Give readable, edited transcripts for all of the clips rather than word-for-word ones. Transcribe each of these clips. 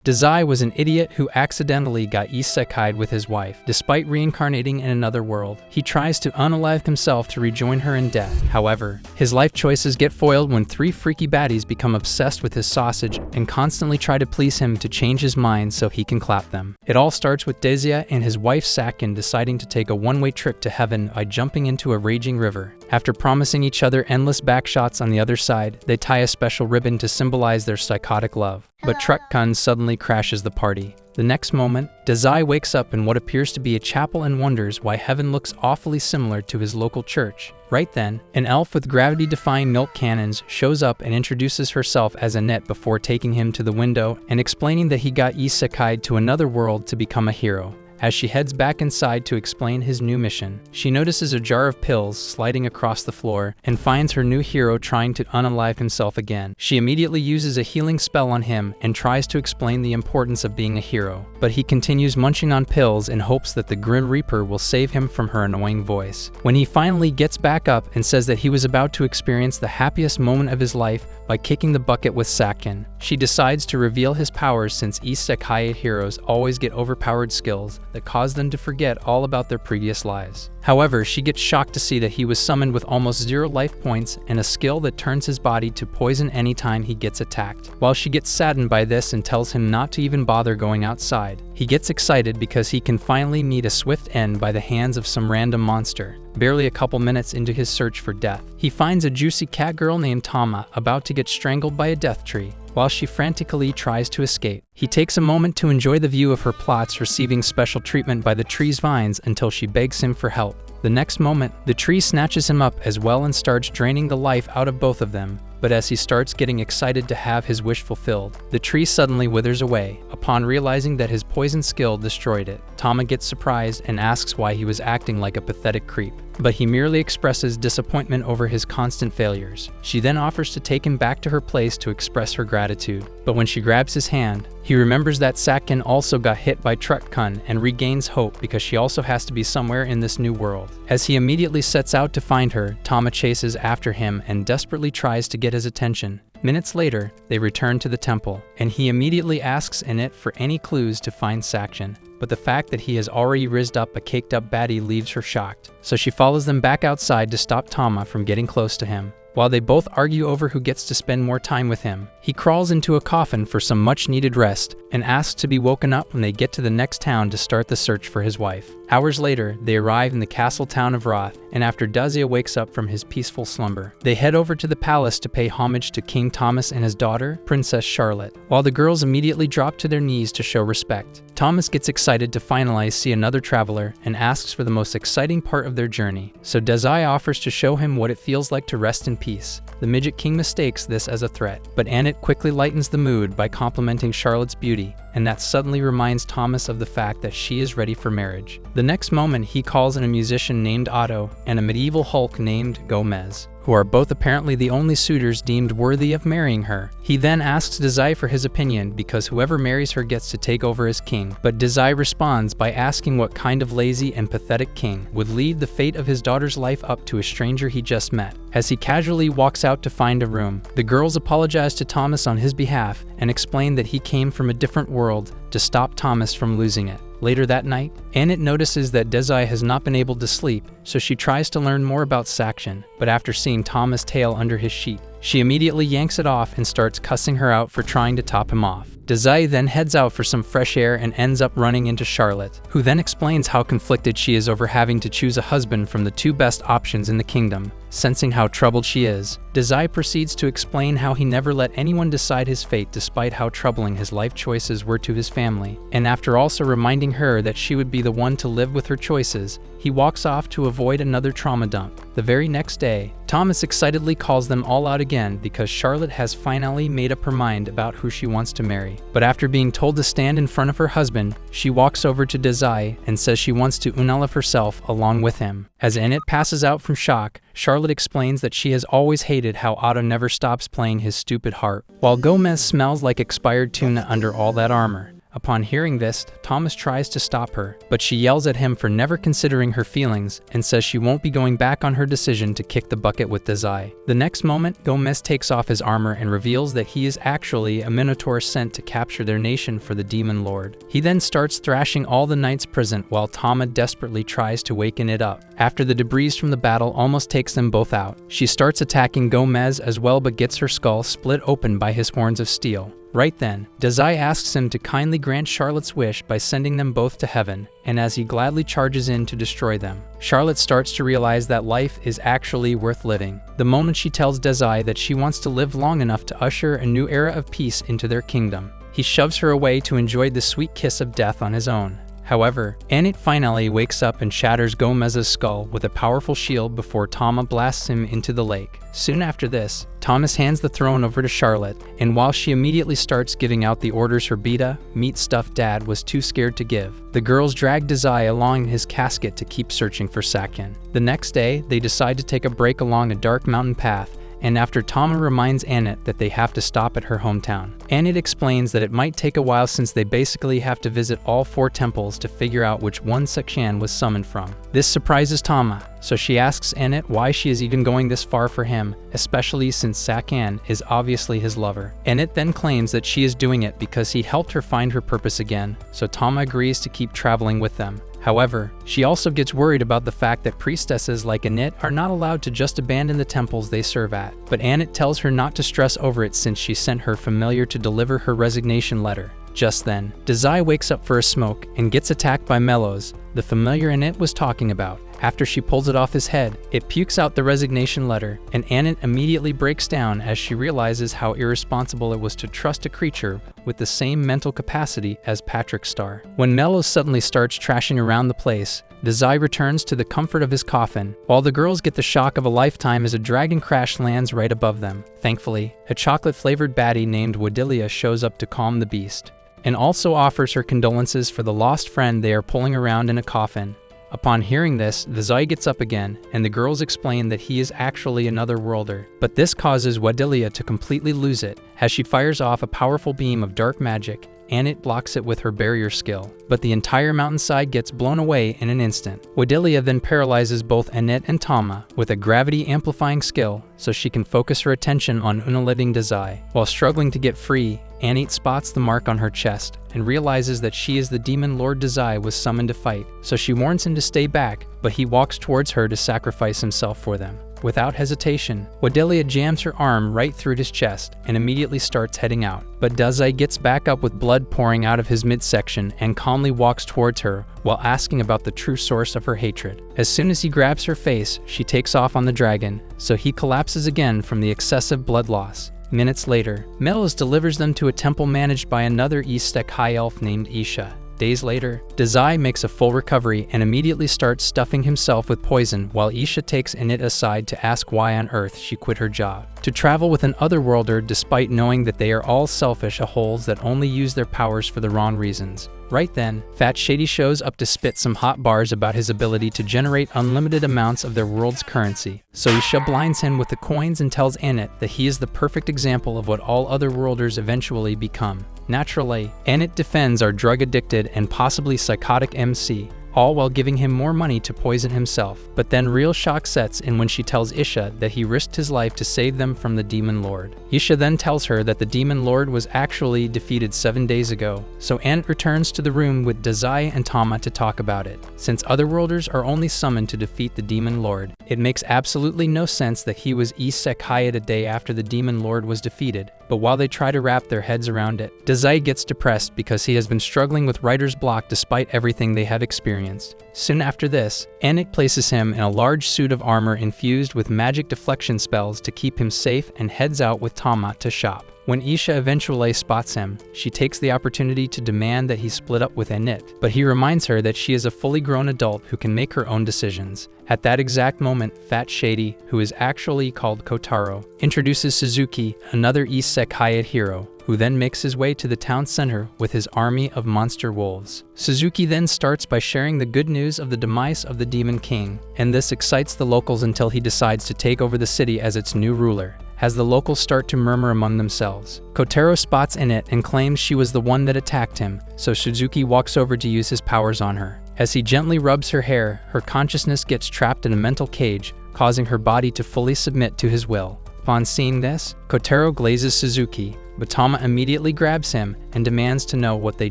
Desai was an idiot who accidentally got isekai'd with his wife. Despite reincarnating in another world, he tries to unalive himself to rejoin her in death. However, his life choices get foiled when 3 freaky baddies become obsessed with his sausage and constantly try to please him to change his mind so he can clap them. It all starts with Desai and his wife Sakin deciding to take a one-way trip to heaven by jumping into a raging river. After promising each other endless backshots on the other side, they tie a special ribbon to symbolize their psychotic love. But Truck-kun suddenly crashes the party. The next moment, Desai wakes up in what appears to be a chapel and wonders why heaven looks awfully similar to his local church. Right then, an elf with gravity-defying milk cannons shows up and introduces herself as Annette before taking him to the window and explaining that he got isekai'd to another world to become a hero. As she heads back inside to explain his new mission, she notices a jar of pills sliding across the floor and finds her new hero trying to unalive himself again. She immediately uses a healing spell on him and tries to explain the importance of being a hero, but he continues munching on pills in hopes that the Grim Reaper will save him from her annoying voice. When he finally gets back up and says that he was about to experience the happiest moment of his life by kicking the bucket with Sakin, she decides to reveal his powers since isekai heroes always get overpowered skills that cause them to forget all about their previous lives. However, she gets shocked to see that he was summoned with almost 0 life points and a skill that turns his body to poison anytime he gets attacked. While she gets saddened by this and tells him not to even bother going outside, he gets excited because he can finally meet a swift end by the hands of some random monster. Barely a couple minutes into his search for death, he finds a juicy cat girl named Tama about to get strangled by a death tree. While she frantically tries to escape, he takes a moment to enjoy the view of her plots receiving special treatment by the tree's vines until she begs him for help. The next moment, the tree snatches him up as well and starts draining the life out of both of them. But as he starts getting excited to have his wish fulfilled, the tree suddenly withers away, upon realizing that his poison skill destroyed it. Tama gets surprised and asks why he was acting like a pathetic creep, but he merely expresses disappointment over his constant failures. She then offers to take him back to her place to express her gratitude, but when she grabs his hand, he remembers that Sakin also got hit by Truck-kun and regains hope because she also has to be somewhere in this new world. As he immediately sets out to find her, Tama chases after him and desperately tries to get his attention. Minutes later, they return to the temple, and he immediately asks Annette for any clues to find Sakin. But the fact that he has already rizzed up a caked-up baddie leaves her shocked, so she follows them back outside to stop Tama from getting close to him. While they both argue over who gets to spend more time with him, he crawls into a coffin for some much-needed rest and asks to be woken up when they get to the next town to start the search for his wife. Hours later, they arrive in the castle town of Roth, and after Desai wakes up from his peaceful slumber, they head over to the palace to pay homage to King Thomas and his daughter, Princess Charlotte. While the girls immediately drop to their knees to show respect, Thomas gets excited to finally see another traveler and asks for the most exciting part of their journey. So Desai offers to show him what it feels like to rest in peace. The Midget King mistakes this as a threat, but Annette quickly lightens the mood by complimenting Charlotte's beauty, and that suddenly reminds Thomas of the fact that she is ready for marriage. The next moment, he calls in a musician named Otto and a medieval Hulk named Gomez, who are both apparently the only suitors deemed worthy of marrying her. He then asks Desai for his opinion because whoever marries her gets to take over as king, but Desai responds by asking what kind of lazy and pathetic king would leave the fate of his daughter's life up to a stranger he just met. As he casually walks out to find a room, the girls apologize to Thomas on his behalf and explain that he came from a different world to stop Thomas from losing it. Later that night, Annette notices that Desai has not been able to sleep, so she tries to learn more about Sakin, but after seeing Tama's tail under his sheet, she immediately yanks it off and starts cussing her out for trying to top him off. Desai then heads out for some fresh air and ends up running into Charlotte, who then explains how conflicted she is over having to choose a husband from the 2 best options in the kingdom. Sensing how troubled she is, Desai proceeds to explain how he never let anyone decide his fate despite how troubling his life choices were to his family, and after also reminding her that she would be the one to live with her choices, he walks off to avoid another trauma dump. The very next day, Thomas excitedly calls them all out again because Charlotte has finally made up her mind about who she wants to marry. But after being told to stand in front of her husband, she walks over to Desai and says she wants to unalive herself along with him. As Annette passes out from shock, Charlotte explains that she has always hated how Otto never stops playing his stupid harp, while Gomez smells like expired tuna under all that armor. Upon hearing this, Thomas tries to stop her, but she yells at him for never considering her feelings and says she won't be going back on her decision to kick the bucket with Desai. The next moment, Gomez takes off his armor and reveals that he is actually a minotaur sent to capture their nation for the demon lord. He then starts thrashing all the knights present while Tama desperately tries to waken it up. After the debris from the battle almost takes them both out, she starts attacking Gomez as well but gets her skull split open by his horns of steel. Right then, Desai asks him to kindly grant Charlotte's wish by sending them both to heaven, and as he gladly charges in to destroy them, Charlotte starts to realize that life is actually worth living. The moment she tells Desai that she wants to live long enough to usher a new era of peace into their kingdom, he shoves her away to enjoy the sweet kiss of death on his own. However, Annette finally wakes up and shatters Gomez's skull with a powerful shield before Tama blasts him into the lake. Soon after this, Thomas hands the throne over to Charlotte, and while she immediately starts giving out the orders her beta, meat-stuffed dad was too scared to give, the girls drag Desai along in his casket to keep searching for Sakin. The next day, they decide to take a break along a dark mountain path, and after Tama reminds Annette that they have to stop at her hometown, Annette explains that it might take a while since they basically have to visit all 4 temples to figure out which one Sakin was summoned from. This surprises Tama, so she asks Annette why she is even going this far for him, especially since Sakin is obviously his lover. Annette then claims that she is doing it because he helped her find her purpose again, so Tama agrees to keep traveling with them. However, she also gets worried about the fact that priestesses like Annette are not allowed to just abandon the temples they serve at, but Annette tells her not to stress over it since she sent her familiar to deliver her resignation letter. Just then, Desai wakes up for a smoke and gets attacked by Mellows, the familiar Annette was talking about. After she pulls it off his head, it pukes out the resignation letter, and Annette immediately breaks down as she realizes how irresponsible it was to trust a creature with the same mental capacity as Patrick Star. When Mellows suddenly starts trashing around the place, Desai returns to the comfort of his coffin, while the girls get the shock of a lifetime as a dragon crash lands right above them. Thankfully, a chocolate-flavored baddie named Wadilia shows up to calm the beast, and also offers her condolences for the lost friend they are pulling around in a coffin. Upon hearing this, Desai gets up again, and the girls explain that he is actually another worlder. But this causes Wadilia to completely lose it, as she fires off a powerful beam of dark magic. Annette blocks it with her barrier skill, but the entire mountainside gets blown away in an instant. Wadilia then paralyzes both Annette and Tama with a gravity-amplifying skill, so she can focus her attention on unaliving Desai. While struggling to get free, Annette spots the mark on her chest and realizes that she is the demon Lord Desai was summoned to fight, so she warns him to stay back, but he walks towards her to sacrifice himself for them. Without hesitation, Wadilia jams her arm right through his chest and immediately starts heading out. But Desai gets back up with blood pouring out of his midsection and calmly walks towards her while asking about the true source of her hatred. As soon as he grabs her face, she takes off on the dragon, so he collapses again from the excessive blood loss. Minutes later, Mellows delivers them to a temple managed by another East high elf named Isha. Days later, Desai makes a full recovery and immediately starts stuffing himself with poison while Isha takes Annette aside to ask why on earth she quit her job. To travel with an otherworlder despite knowing that they are all selfish a-holes that only use their powers for the wrong reasons. Right then, Fat Shady shows up to spit some hot bars about his ability to generate unlimited amounts of their world's currency. So Isha blinds him with the coins and tells Annette that he is the perfect example of what all otherworlders eventually become. Naturally, Annette defends our drug-addicted and possibly psychotic MC, all while giving him more money to poison himself. But then real shock sets in when she tells Isha that he risked his life to save them from the Demon Lord. Isha then tells her that the Demon Lord was actually defeated 7 days ago, so Annette returns to the room with Desai and Tama to talk about it. Since otherworlders are only summoned to defeat the Demon Lord, it makes absolutely no sense that he was isekai'd a day after the Demon Lord was defeated. But while they try to wrap their heads around it, Desai gets depressed because he has been struggling with writer's block despite everything they have experienced. Soon after this, Annette places him in a large suit of armor infused with magic deflection spells to keep him safe and heads out with Tama to shop. When Isha eventually spots him, she takes the opportunity to demand that he split up with Annette, but he reminds her that she is a fully grown adult who can make her own decisions. At that exact moment, Fat Shady, who is actually called Kotaro, introduces Suzuki, another isekai'd hero, who then makes his way to the town center with his army of monster wolves. Suzuki then starts by sharing the good news of the demise of the Demon King, and this excites the locals until he decides to take over the city as its new ruler. has the locals start to murmur among themselves. Kotaro spots Annette and claims she was the one that attacked him, so Suzuki walks over to use his powers on her. As he gently rubs her hair, her consciousness gets trapped in a mental cage, causing her body to fully submit to his will. Upon seeing this, Kotaro glazes Suzuki, but Tama immediately grabs him and demands to know what they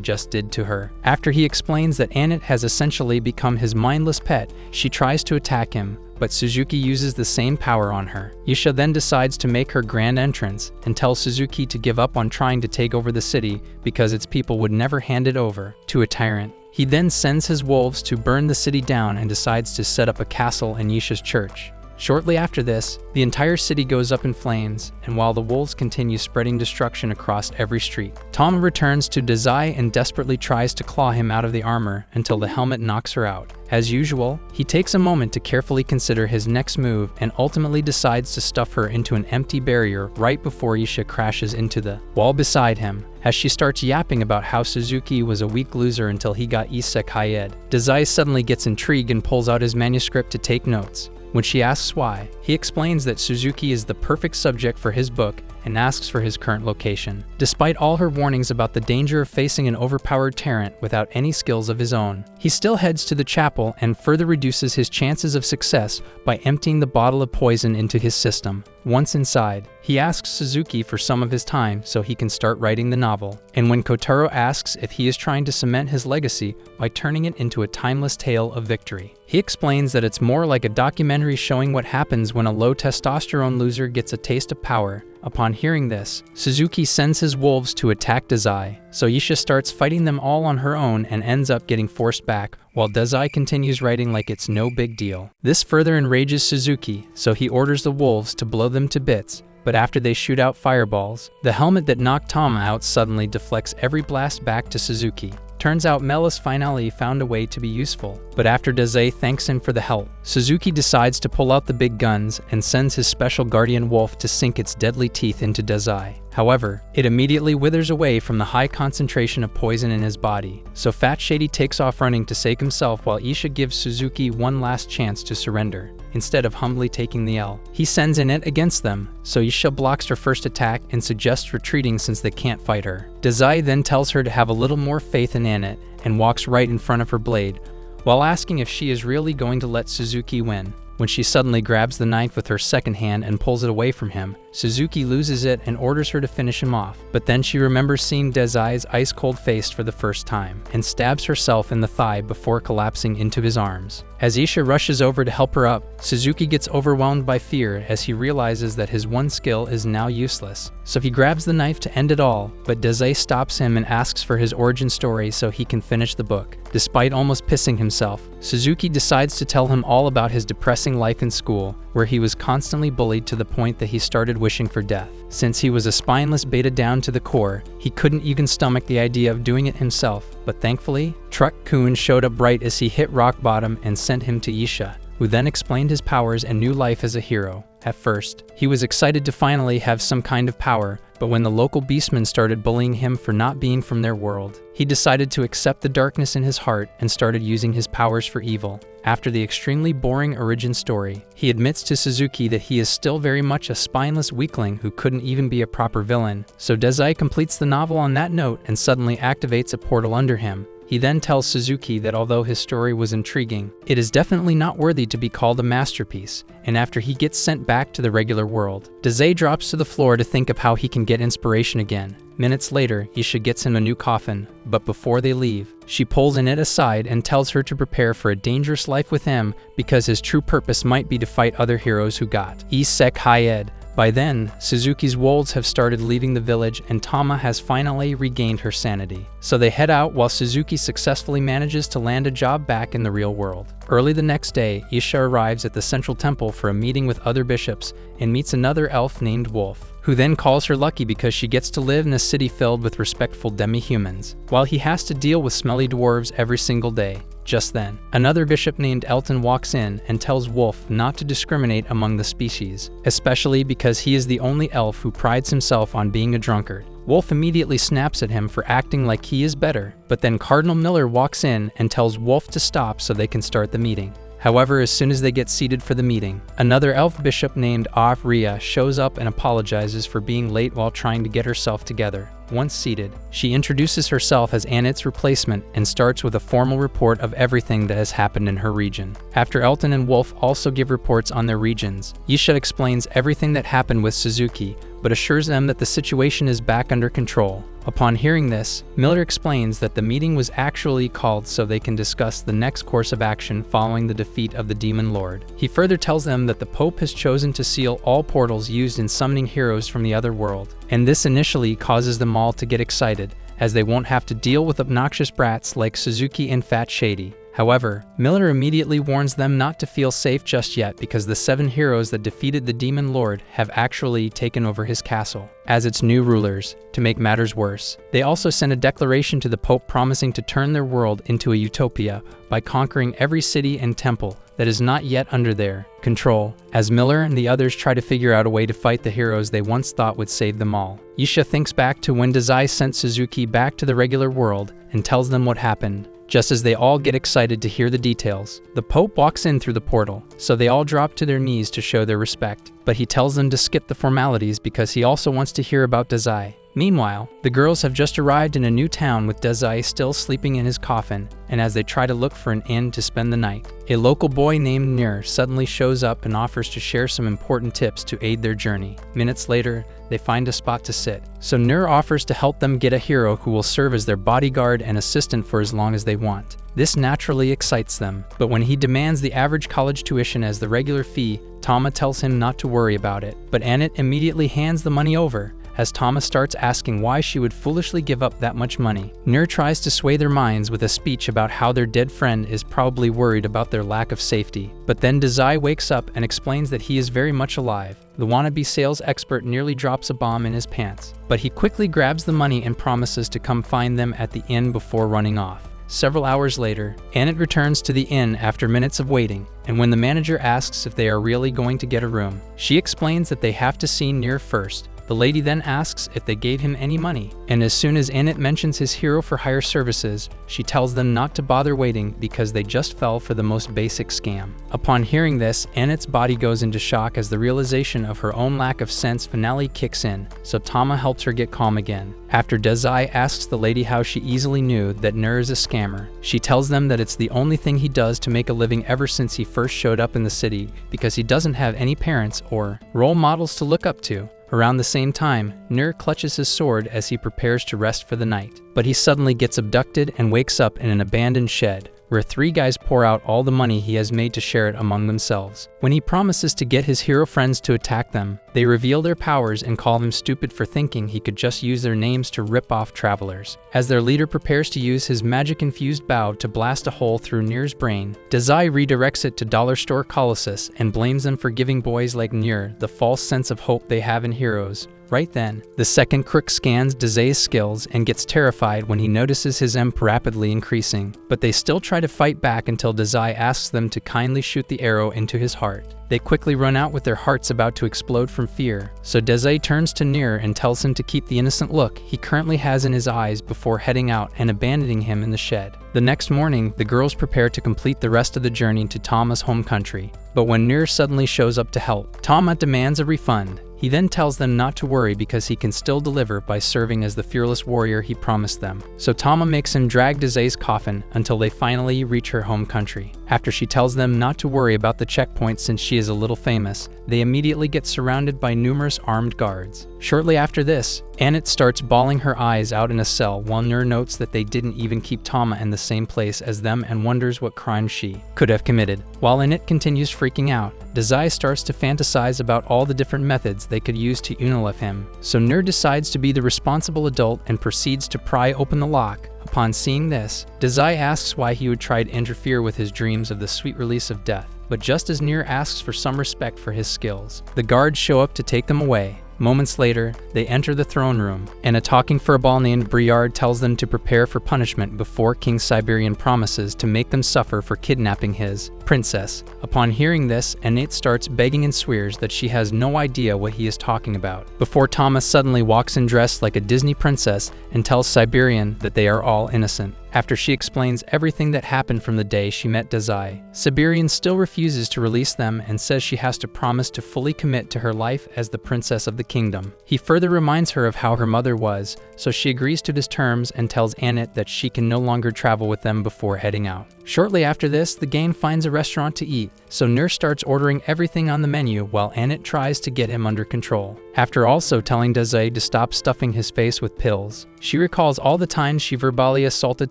just did to her. After he explains that Annette has essentially become his mindless pet, she tries to attack him, but Suzuki uses the same power on her. Isha then decides to make her grand entrance and tells Suzuki to give up on trying to take over the city because its people would never hand it over to a tyrant. He then sends his wolves to burn the city down and decides to set up a castle in Isha's church. Shortly after this, the entire city goes up in flames, and while the wolves continue spreading destruction across every street, Tama returns to Desai and desperately tries to claw him out of the armor until the helmet knocks her out. As usual, he takes a moment to carefully consider his next move and ultimately decides to stuff her into an empty barrier right before Isha crashes into the wall beside him. As she starts yapping about how Suzuki was a weak loser until he got isekai'd, Desai suddenly gets intrigued and pulls out his manuscript to take notes. When she asks why, he explains that Suzuki is the perfect subject for his book and asks for his current location. Despite all her warnings about the danger of facing an overpowered tyrant without any skills of his own, he still heads to the chapel and further reduces his chances of success by emptying the bottle of poison into his system. Once inside, he asks Suzuki for some of his time so he can start writing the novel. And when Kotaro asks if he is trying to cement his legacy by turning it into a timeless tale of victory, he explains that it's more like a documentary showing what happens when a low testosterone loser gets a taste of power. Upon hearing this, Suzuki sends his wolves to attack Desai, so Isha starts fighting them all on her own and ends up getting forced back, while Desai continues writing like it's no big deal. This further enrages Suzuki, so he orders the wolves to blow them to bits, but after they shoot out fireballs, the helmet that knocked Tama out suddenly deflects every blast back to Suzuki. Turns out Melis finally found a way to be useful, but after Desai thanks him for the help, Suzuki decides to pull out the big guns and sends his special guardian wolf to sink its deadly teeth into Desai. However, it immediately withers away from the high concentration of poison in his body, so Fat Shady takes off running to save himself while Isha gives Suzuki one last chance to surrender. Instead of humbly taking the L, he sends Annette against them, so Isha blocks her first attack and suggests retreating since they can't fight her. Desai then tells her to have a little more faith in Annette and walks right in front of her blade, while asking if she is really going to let Suzuki win. When she suddenly grabs the knife with her second hand and pulls it away from him, Suzuki loses it and orders her to finish him off. But then she remembers seeing Desai's ice-cold face for the first time, and stabs herself in the thigh before collapsing into his arms. As Isha rushes over to help her up, Suzuki gets overwhelmed by fear as he realizes that his one skill is now useless. So he grabs the knife to end it all, but Desai stops him and asks for his origin story so he can finish the book. Despite almost pissing himself, Suzuki decides to tell him all about his depressing life in school, where he was constantly bullied to the point that he started wishing for death. Since he was a spineless beta down to the core, he couldn't even stomach the idea of doing it himself, but thankfully, Truck-kun showed up right as he hit rock bottom and sent him to Isha, who then explained his powers and new life as a hero. At first, he was excited to finally have some kind of power, but when the local beastmen started bullying him for not being from their world, he decided to accept the darkness in his heart and started using his powers for evil. After the extremely boring origin story, he admits to Suzuki that he is still very much a spineless weakling who couldn't even be a proper villain, so Desai completes the novel on that note and suddenly activates a portal under him. He then tells Suzuki that although his story was intriguing, it is definitely not worthy to be called a masterpiece, and after he gets sent back to the regular world, Desai drops to the floor to think of how he can get inspiration again. Minutes later, Isha gets him a new coffin, but before they leave, she pulls Annette aside and tells her to prepare for a dangerous life with him because his true purpose might be to fight other heroes who got isekai'd. By then, Suzuki's wolves have started leaving the village and Tama has finally regained her sanity. So they head out while Suzuki successfully manages to land a job back in the real world. Early the next day, Isha arrives at the central temple for a meeting with other bishops and meets another elf named Wolf, who then calls her lucky because she gets to live in a city filled with respectful demi-humans, while he has to deal with smelly dwarves every single day. Just then, another bishop named Elton walks in and tells Wolf not to discriminate among the species, especially because he is the only elf who prides himself on being a drunkard. Wolf immediately snaps at him for acting like he is better, but then Cardinal Miller walks in and tells Wolf to stop so they can start the meeting. However, as soon as they get seated for the meeting, another elf bishop named Ria shows up and apologizes for being late while trying to get herself together. Once seated, she introduces herself as Annette's replacement and starts with a formal report of everything that has happened in her region. After Elton and Wolf also give reports on their regions, Yisha explains everything that happened with Suzuki, but assures them that the situation is back under control. Upon hearing this, Miller explains that the meeting was actually called so they can discuss the next course of action following the defeat of the Demon Lord. He further tells them that the Pope has chosen to seal all portals used in summoning heroes from the other world, and this initially causes them all to get excited, as they won't have to deal with obnoxious brats like Suzuki and Fat Shady. However, Miller immediately warns them not to feel safe just yet because the 7 heroes that defeated the Demon Lord have actually taken over his castle as its new rulers. To make matters worse, they also sent a declaration to the Pope promising to turn their world into a utopia by conquering every city and temple that is not yet under their control, as Miller and the others try to figure out a way to fight the heroes they once thought would save them all. Yisha thinks back to when Desai sent Suzuki back to the regular world and tells them what happened. Just as they all get excited to hear the details, the Pope walks in through the portal, so they all drop to their knees to show their respect. But he tells them to skip the formalities because he also wants to hear about Desai. Meanwhile, the girls have just arrived in a new town with Desai still sleeping in his coffin, and as they try to look for an inn to spend the night, a local boy named Nir suddenly shows up and offers to share some important tips to aid their journey. Minutes later, they find a spot to sit, so Nir offers to help them get a hero who will serve as their bodyguard and assistant for as long as they want. This naturally excites them, but when he demands the average college tuition as the regular fee, Tama tells him not to worry about it, but Annette immediately hands the money over, as Tama starts asking why she would foolishly give up that much money. Nir tries to sway their minds with a speech about how their dead friend is probably worried about their lack of safety. But then Desai wakes up and explains that he is very much alive. The wannabe sales expert nearly drops a bomb in his pants, but he quickly grabs the money and promises to come find them at the inn before running off. Several hours later, Annette returns to the inn after minutes of waiting, and when the manager asks if they are really going to get a room, she explains that they have to see Nir first. The lady then asks if they gave him any money, and as soon as Annette mentions his hero for hire services, she tells them not to bother waiting because they just fell for the most basic scam. Upon hearing this, Annette's body goes into shock as the realization of her own lack of sense finally kicks in, so Tama helps her get calm again. After Desai asks the lady how she easily knew that Nir is a scammer, she tells them that it's the only thing he does to make a living ever since he first showed up in the city because he doesn't have any parents or role models to look up to. Around the same time, Nir clutches his sword as he prepares to rest for the night, but he suddenly gets abducted and wakes up in an abandoned shed, where 3 guys pour out all the money he has made to share it among themselves. When he promises to get his hero friends to attack them, they reveal their powers and call him stupid for thinking he could just use their names to rip off travelers. As their leader prepares to use his magic-infused bow to blast a hole through Nir's brain, Desai redirects it to Dollar Store Colossus and blames them for giving boys like Nir the false sense of hope they have in heroes. Right then, the second crook scans Desai's skills and gets terrified when he notices his MP rapidly increasing, but they still try to fight back until Desai asks them to kindly shoot the arrow into his heart. They quickly run out with their hearts about to explode from fear, so Desai turns to Nir and tells him to keep the innocent look he currently has in his eyes before heading out and abandoning him in the shed. The next morning, the girls prepare to complete the rest of the journey to Tama's home country, but when Nir suddenly shows up to help, Tama demands a refund. He then tells them not to worry because he can still deliver by serving as the fearless warrior he promised them. So Tama makes him drag Desai's coffin until they finally reach her home country. After she tells them not to worry about the checkpoint since she is a little famous, they immediately get surrounded by numerous armed guards. Shortly after this, Annette starts bawling her eyes out in a cell while Nir notes that they didn't even keep Tama in the same place as them and wonders what crime she could have committed. While Annette continues freaking out, Desai starts to fantasize about all the different methods they could use to unalive him, so Nir decides to be the responsible adult and proceeds to pry open the lock. Upon seeing this, Desai asks why he would try to interfere with his dreams of the sweet release of death, but just as Nir asks for some respect for his skills, the guards show up to take them away. Moments later, they enter the throne room, and a talking furball named Briard tells them to prepare for punishment before King Siberian promises to make them suffer for kidnapping his princess. Upon hearing this, Annette starts begging and swears that she has no idea what he is talking about, before Tama suddenly walks in dressed like a Disney princess and tells Siberian that they are all innocent. After she explains everything that happened from the day she met Desai, Siberian still refuses to release them and says she has to promise to fully commit to her life as the princess of the kingdom. He further reminds her of how her mother was, so she agrees to his terms and tells Annette that she can no longer travel with them before heading out. Shortly after this, the gang finds a restaurant to eat, so Nurse starts ordering everything on the menu while Annette tries to get him under control. After also telling Desai to stop stuffing his face with pills, she recalls all the times she verbally assaulted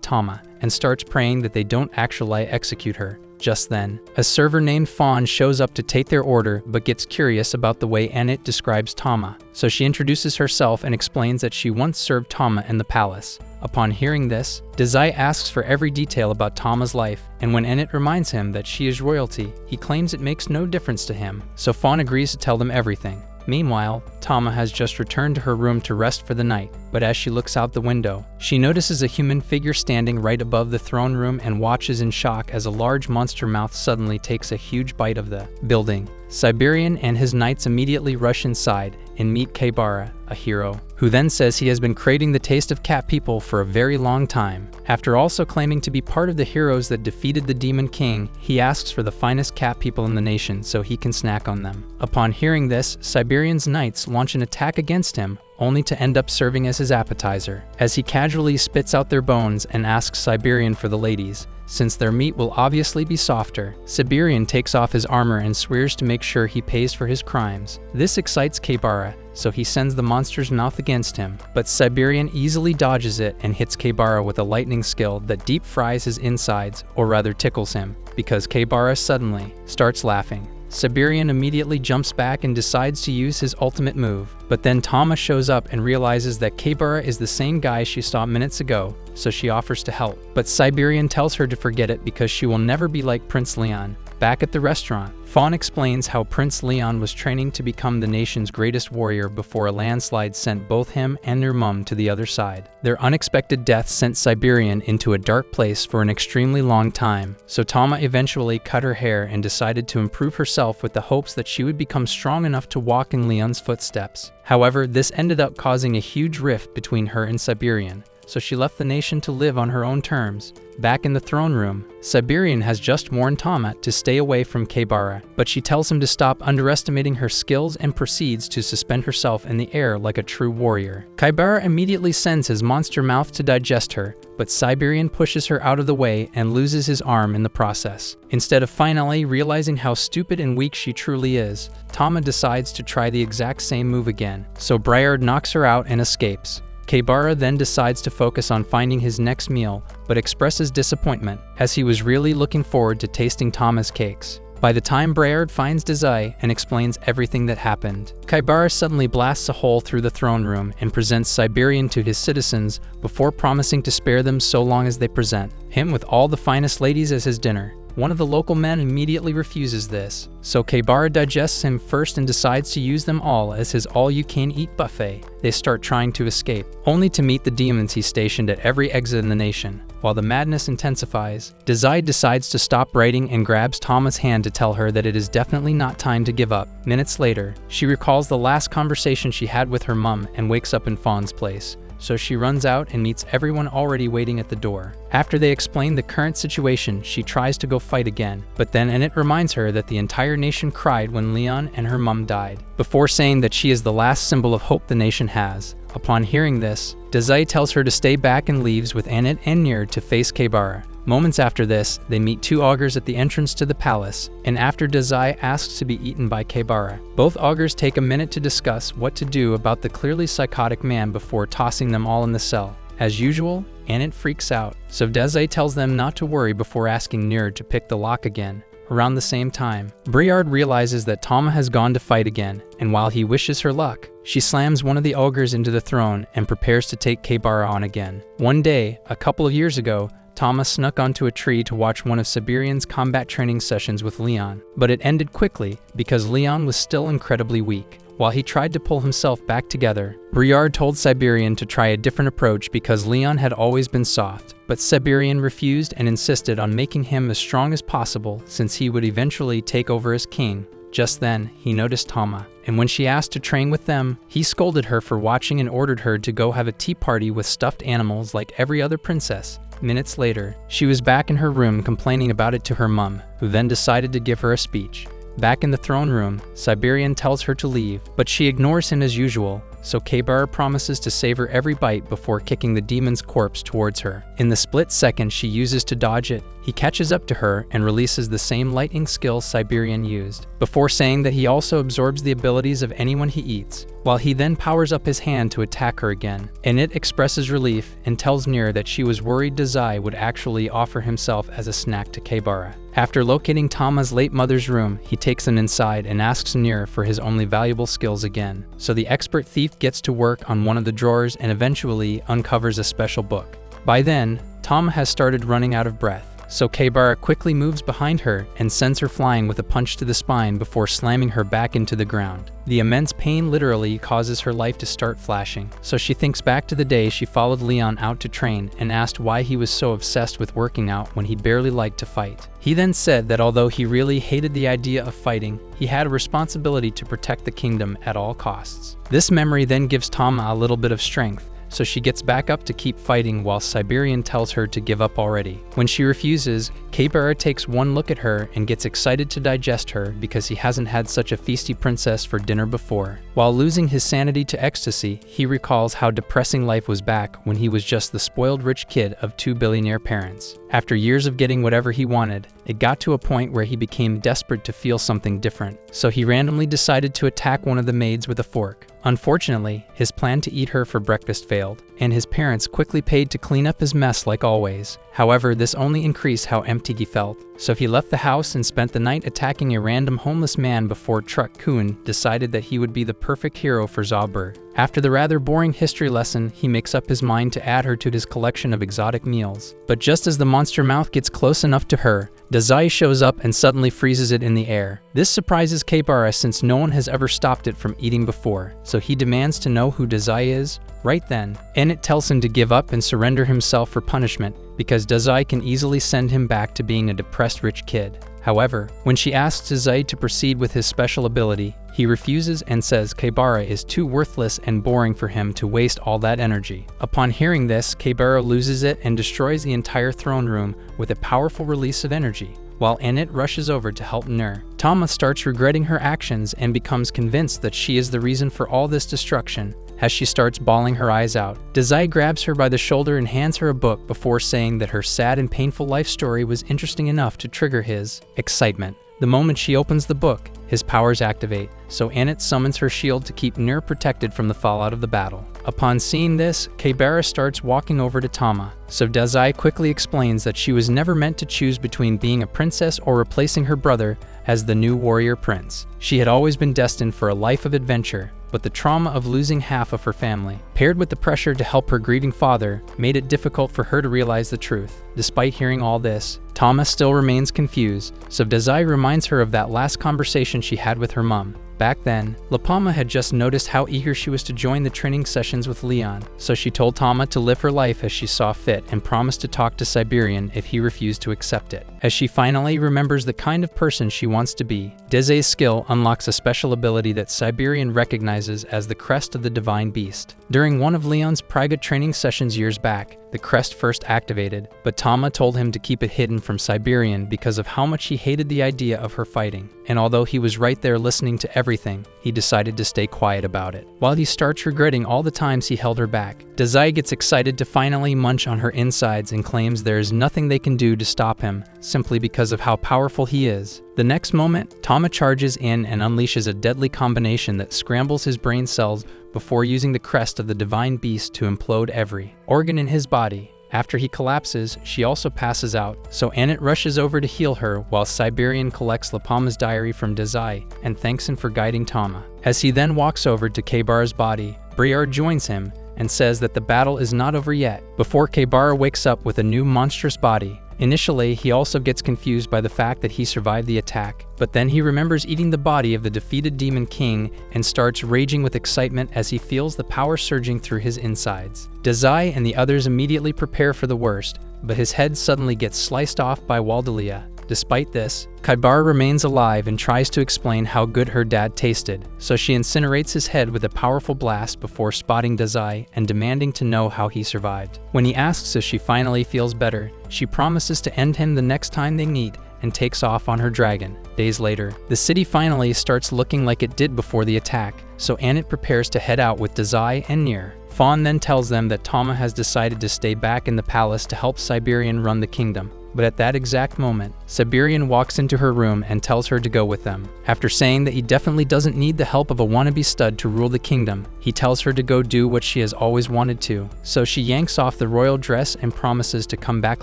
Tama and starts praying that they don't actually execute her. Just then, a server named Fawn shows up to take their order but gets curious about the way Annette describes Tama, so she introduces herself and explains that she once served Tama in the palace. Upon hearing this, Desai asks for every detail about Tama's life, and when Annette reminds him that she is royalty, he claims it makes no difference to him, so Fawn agrees to tell them everything. Meanwhile, Tama has just returned to her room to rest for the night, but as she looks out the window, she notices a human figure standing right above the throne room and watches in shock as a large monster mouth suddenly takes a huge bite of the building. Siberian and his knights immediately rush inside and meet Kara, a hero, who then says he has been craving the taste of cat people for a very long time. After also claiming to be part of the heroes that defeated the Demon King, he asks for the finest cat people in the nation so he can snack on them. Upon hearing this, Siberian's knights launch an attack against him, only to end up serving as his appetizer, as he casually spits out their bones and asks Siberian for the ladies. Since their meat will obviously be softer, Siberian takes off his armor and swears to make sure he pays for his crimes. This excites Kara, so he sends the monster's mouth against him, but Siberian easily dodges it and hits Kara with a lightning skill that deep fries his insides, or rather tickles him, because Kara suddenly starts laughing. Siberian immediately jumps back and decides to use his ultimate move, but then Tama shows up and realizes that Kara is the same guy she saw minutes ago, so she offers to help. But Siberian tells her to forget it because she will never be like Prince Leon. Back at the restaurant, Fawn explains how Prince Leon was training to become the nation's greatest warrior before a landslide sent both him and their mum to the other side. Their unexpected death sent Siberian into a dark place for an extremely long time, so Tama eventually cut her hair and decided to improve herself with the hopes that she would become strong enough to walk in Leon's footsteps. However, this ended up causing a huge rift between her and Siberian, so she left the nation to live on her own terms. Back in the throne room, Siberian has just warned Tama to stay away from Kara, but she tells him to stop underestimating her skills and proceeds to suspend herself in the air like a true warrior. Kara immediately sends his monster mouth to digest her, but Siberian pushes her out of the way and loses his arm in the process. Instead of finally realizing how stupid and weak she truly is, Tama decides to try the exact same move again, so Briard knocks her out and escapes. Kara then decides to focus on finding his next meal, but expresses disappointment, as he was really looking forward to tasting Tama's cakes. By the time Briard finds Desai and explains everything that happened, Kara suddenly blasts a hole through the throne room and presents Siberian to his citizens before promising to spare them so long as they present him with all the finest ladies as his dinner. One of the local men immediately refuses this, so Kara digests him first and decides to use them all as his all-you-can-eat buffet. They start trying to escape, only to meet the demons he stationed at every exit in the nation. While the madness intensifies, Desai decides to stop writing and grabs Tama's hand to tell her that it is definitely not time to give up. Minutes later, she recalls the last conversation she had with her mum and wakes up in Fawn's place, so she runs out and meets everyone already waiting at the door. After they explain the current situation, she tries to go fight again, but then Annette reminds her that the entire nation cried when Leon and her mum died, before saying that she is the last symbol of hope the nation has. Upon hearing this, Desai tells her to stay back and leaves with Annette and Nir to face Kara. Moments after this, they meet two augurs at the entrance to the palace, and after Desai asks to be eaten by Kara, both augurs take a minute to discuss what to do about the clearly psychotic man before tossing them all in the cell. As usual, Annette freaks out, so Desai tells them not to worry before asking Nir to pick the lock again. Around the same time, Briard realizes that Tama has gone to fight again, and while he wishes her luck, she slams one of the augurs into the throne and prepares to take Kara on again. One day, a couple of years ago, Tama snuck onto a tree to watch one of Siberian's combat training sessions with Leon, but it ended quickly because Leon was still incredibly weak. While he tried to pull himself back together, Briard told Siberian to try a different approach because Leon had always been soft, but Siberian refused and insisted on making him as strong as possible since he would eventually take over as king. Just then, he noticed Tama, and when she asked to train with them, he scolded her for watching and ordered her to go have a tea party with stuffed animals like every other princess. Minutes later, she was back in her room complaining about it to her mum, who then decided to give her a speech. Back in the throne room, Siberian tells her to leave, but she ignores him as usual, so Kara promises to save her every bite before kicking the demon's corpse towards her. In the split second she uses to dodge it, he catches up to her and releases the same lightning skill Siberian used, before saying that he also absorbs the abilities of anyone he eats, while he then powers up his hand to attack her again. And it expresses relief and tells Nier that she was worried Desai would actually offer himself as a snack to Kara. After locating Tama's late mother's room, he takes him inside and asks Nier for his only valuable skills again. So the expert thief gets to work on one of the drawers and eventually uncovers a special book. By then, Tama has started running out of breath, so Kara quickly moves behind her and sends her flying with a punch to the spine before slamming her back into the ground. The immense pain literally causes her life to start flashing, so she thinks back to the day she followed Leon out to train and asked why he was so obsessed with working out when he barely liked to fight. He then said that although he really hated the idea of fighting, he had a responsibility to protect the kingdom at all costs. This memory then gives Tama a little bit of strength, so she gets back up to keep fighting while Siberian tells her to give up already. When she refuses, Kara takes one look at her and gets excited to digest her because he hasn't had such a feisty princess for dinner before. While losing his sanity to ecstasy, he recalls how depressing life was back when he was just the spoiled rich kid of 2 billionaire parents. After years of getting whatever he wanted, it got to a point where he became desperate to feel something different, so he randomly decided to attack one of the maids with a fork. Unfortunately, his plan to eat her for breakfast failed, and his parents quickly paid to clean up his mess like always. However, this only increased how empty he felt, so he left the house and spent the night attacking a random homeless man before Truck Kun decided that he would be the perfect hero for Zauberg. After the rather boring history lesson, he makes up his mind to add her to his collection of exotic meals. But just as the monster mouth gets close enough to her, Desai shows up and suddenly freezes it in the air. This surprises Kara since no one has ever stopped it from eating before, so he demands to know who Desai is. Right then, Ennet tells him to give up and surrender himself for punishment, because Desai can easily send him back to being a depressed rich kid. However, when she asks Desai to proceed with his special ability, he refuses and says Kara is too worthless and boring for him to waste all that energy. Upon hearing this, Kara loses it and destroys the entire throne room with a powerful release of energy. While Ennet rushes over to help Nier, Tama starts regretting her actions and becomes convinced that she is the reason for all this destruction. As she starts bawling her eyes out, Desai grabs her by the shoulder and hands her a book before saying that her sad and painful life story was interesting enough to trigger his excitement. The moment she opens the book, his powers activate, so Ennet summons her shield to keep Nier protected from the fallout of the battle. Upon seeing this, Kara starts walking over to Tama, so Desai quickly explains that she was never meant to choose between being a princess or replacing her brother as the new warrior prince. She had always been destined for a life of adventure, but the trauma of losing half of her family, paired with the pressure to help her grieving father, made it difficult for her to realize the truth. Despite hearing all this, Tama still remains confused, so Desai reminds her of that last conversation she had with her mum. Back then, Lapama had just noticed how eager she was to join the training sessions with Leon, so she told Tama to live her life as she saw fit and promised to talk to Siberian if he refused to accept it. As she finally remembers the kind of person she wants to be, Desai's skill unlocks a special ability that Siberian recognizes as the crest of the divine beast. During one of Leon's private training sessions years back, the crest first activated, but Tama told him to keep it hidden from Siberian because of how much he hated the idea of her fighting. And although he was right there listening to everything, he decided to stay quiet about it. While he starts regretting all the times he held her back, Desai gets excited to finally munch on her insides and claims there is nothing they can do to stop him, simply because of how powerful he is. The next moment, Tama charges in and unleashes a deadly combination that scrambles his brain cells before using the crest of the divine beast to implode every organ in his body. After he collapses, she also passes out, so Ennet rushes over to heal her while Siberian collects Lapama's diary from Desai and thanks him for guiding Tama. As he then walks over to Kara's body, Briard joins him and says that the battle is not over yet, before Kara wakes up with a new monstrous body. Initially, he also gets confused by the fact that he survived the attack, but then he remembers eating the body of the defeated Demon King and starts raging with excitement as he feels the power surging through his insides. Desai and the others immediately prepare for the worst, but his head suddenly gets sliced off by Waldelia. Despite this, Kaibara remains alive and tries to explain how good her dad tasted, so she incinerates his head with a powerful blast before spotting Desai and demanding to know how he survived. When he asks if she finally feels better, she promises to end him the next time they meet and takes off on her dragon. Days later, the city finally starts looking like it did before the attack, so Annette prepares to head out with Desai and Nier. Fawn then tells them that Tama has decided to stay back in the palace to help Siberian run the kingdom. But at that exact moment, Siberian walks into her room and tells her to go with them. After saying that he definitely doesn't need the help of a wannabe stud to rule the kingdom, he tells her to go do what she has always wanted to. So she yanks off the royal dress and promises to come back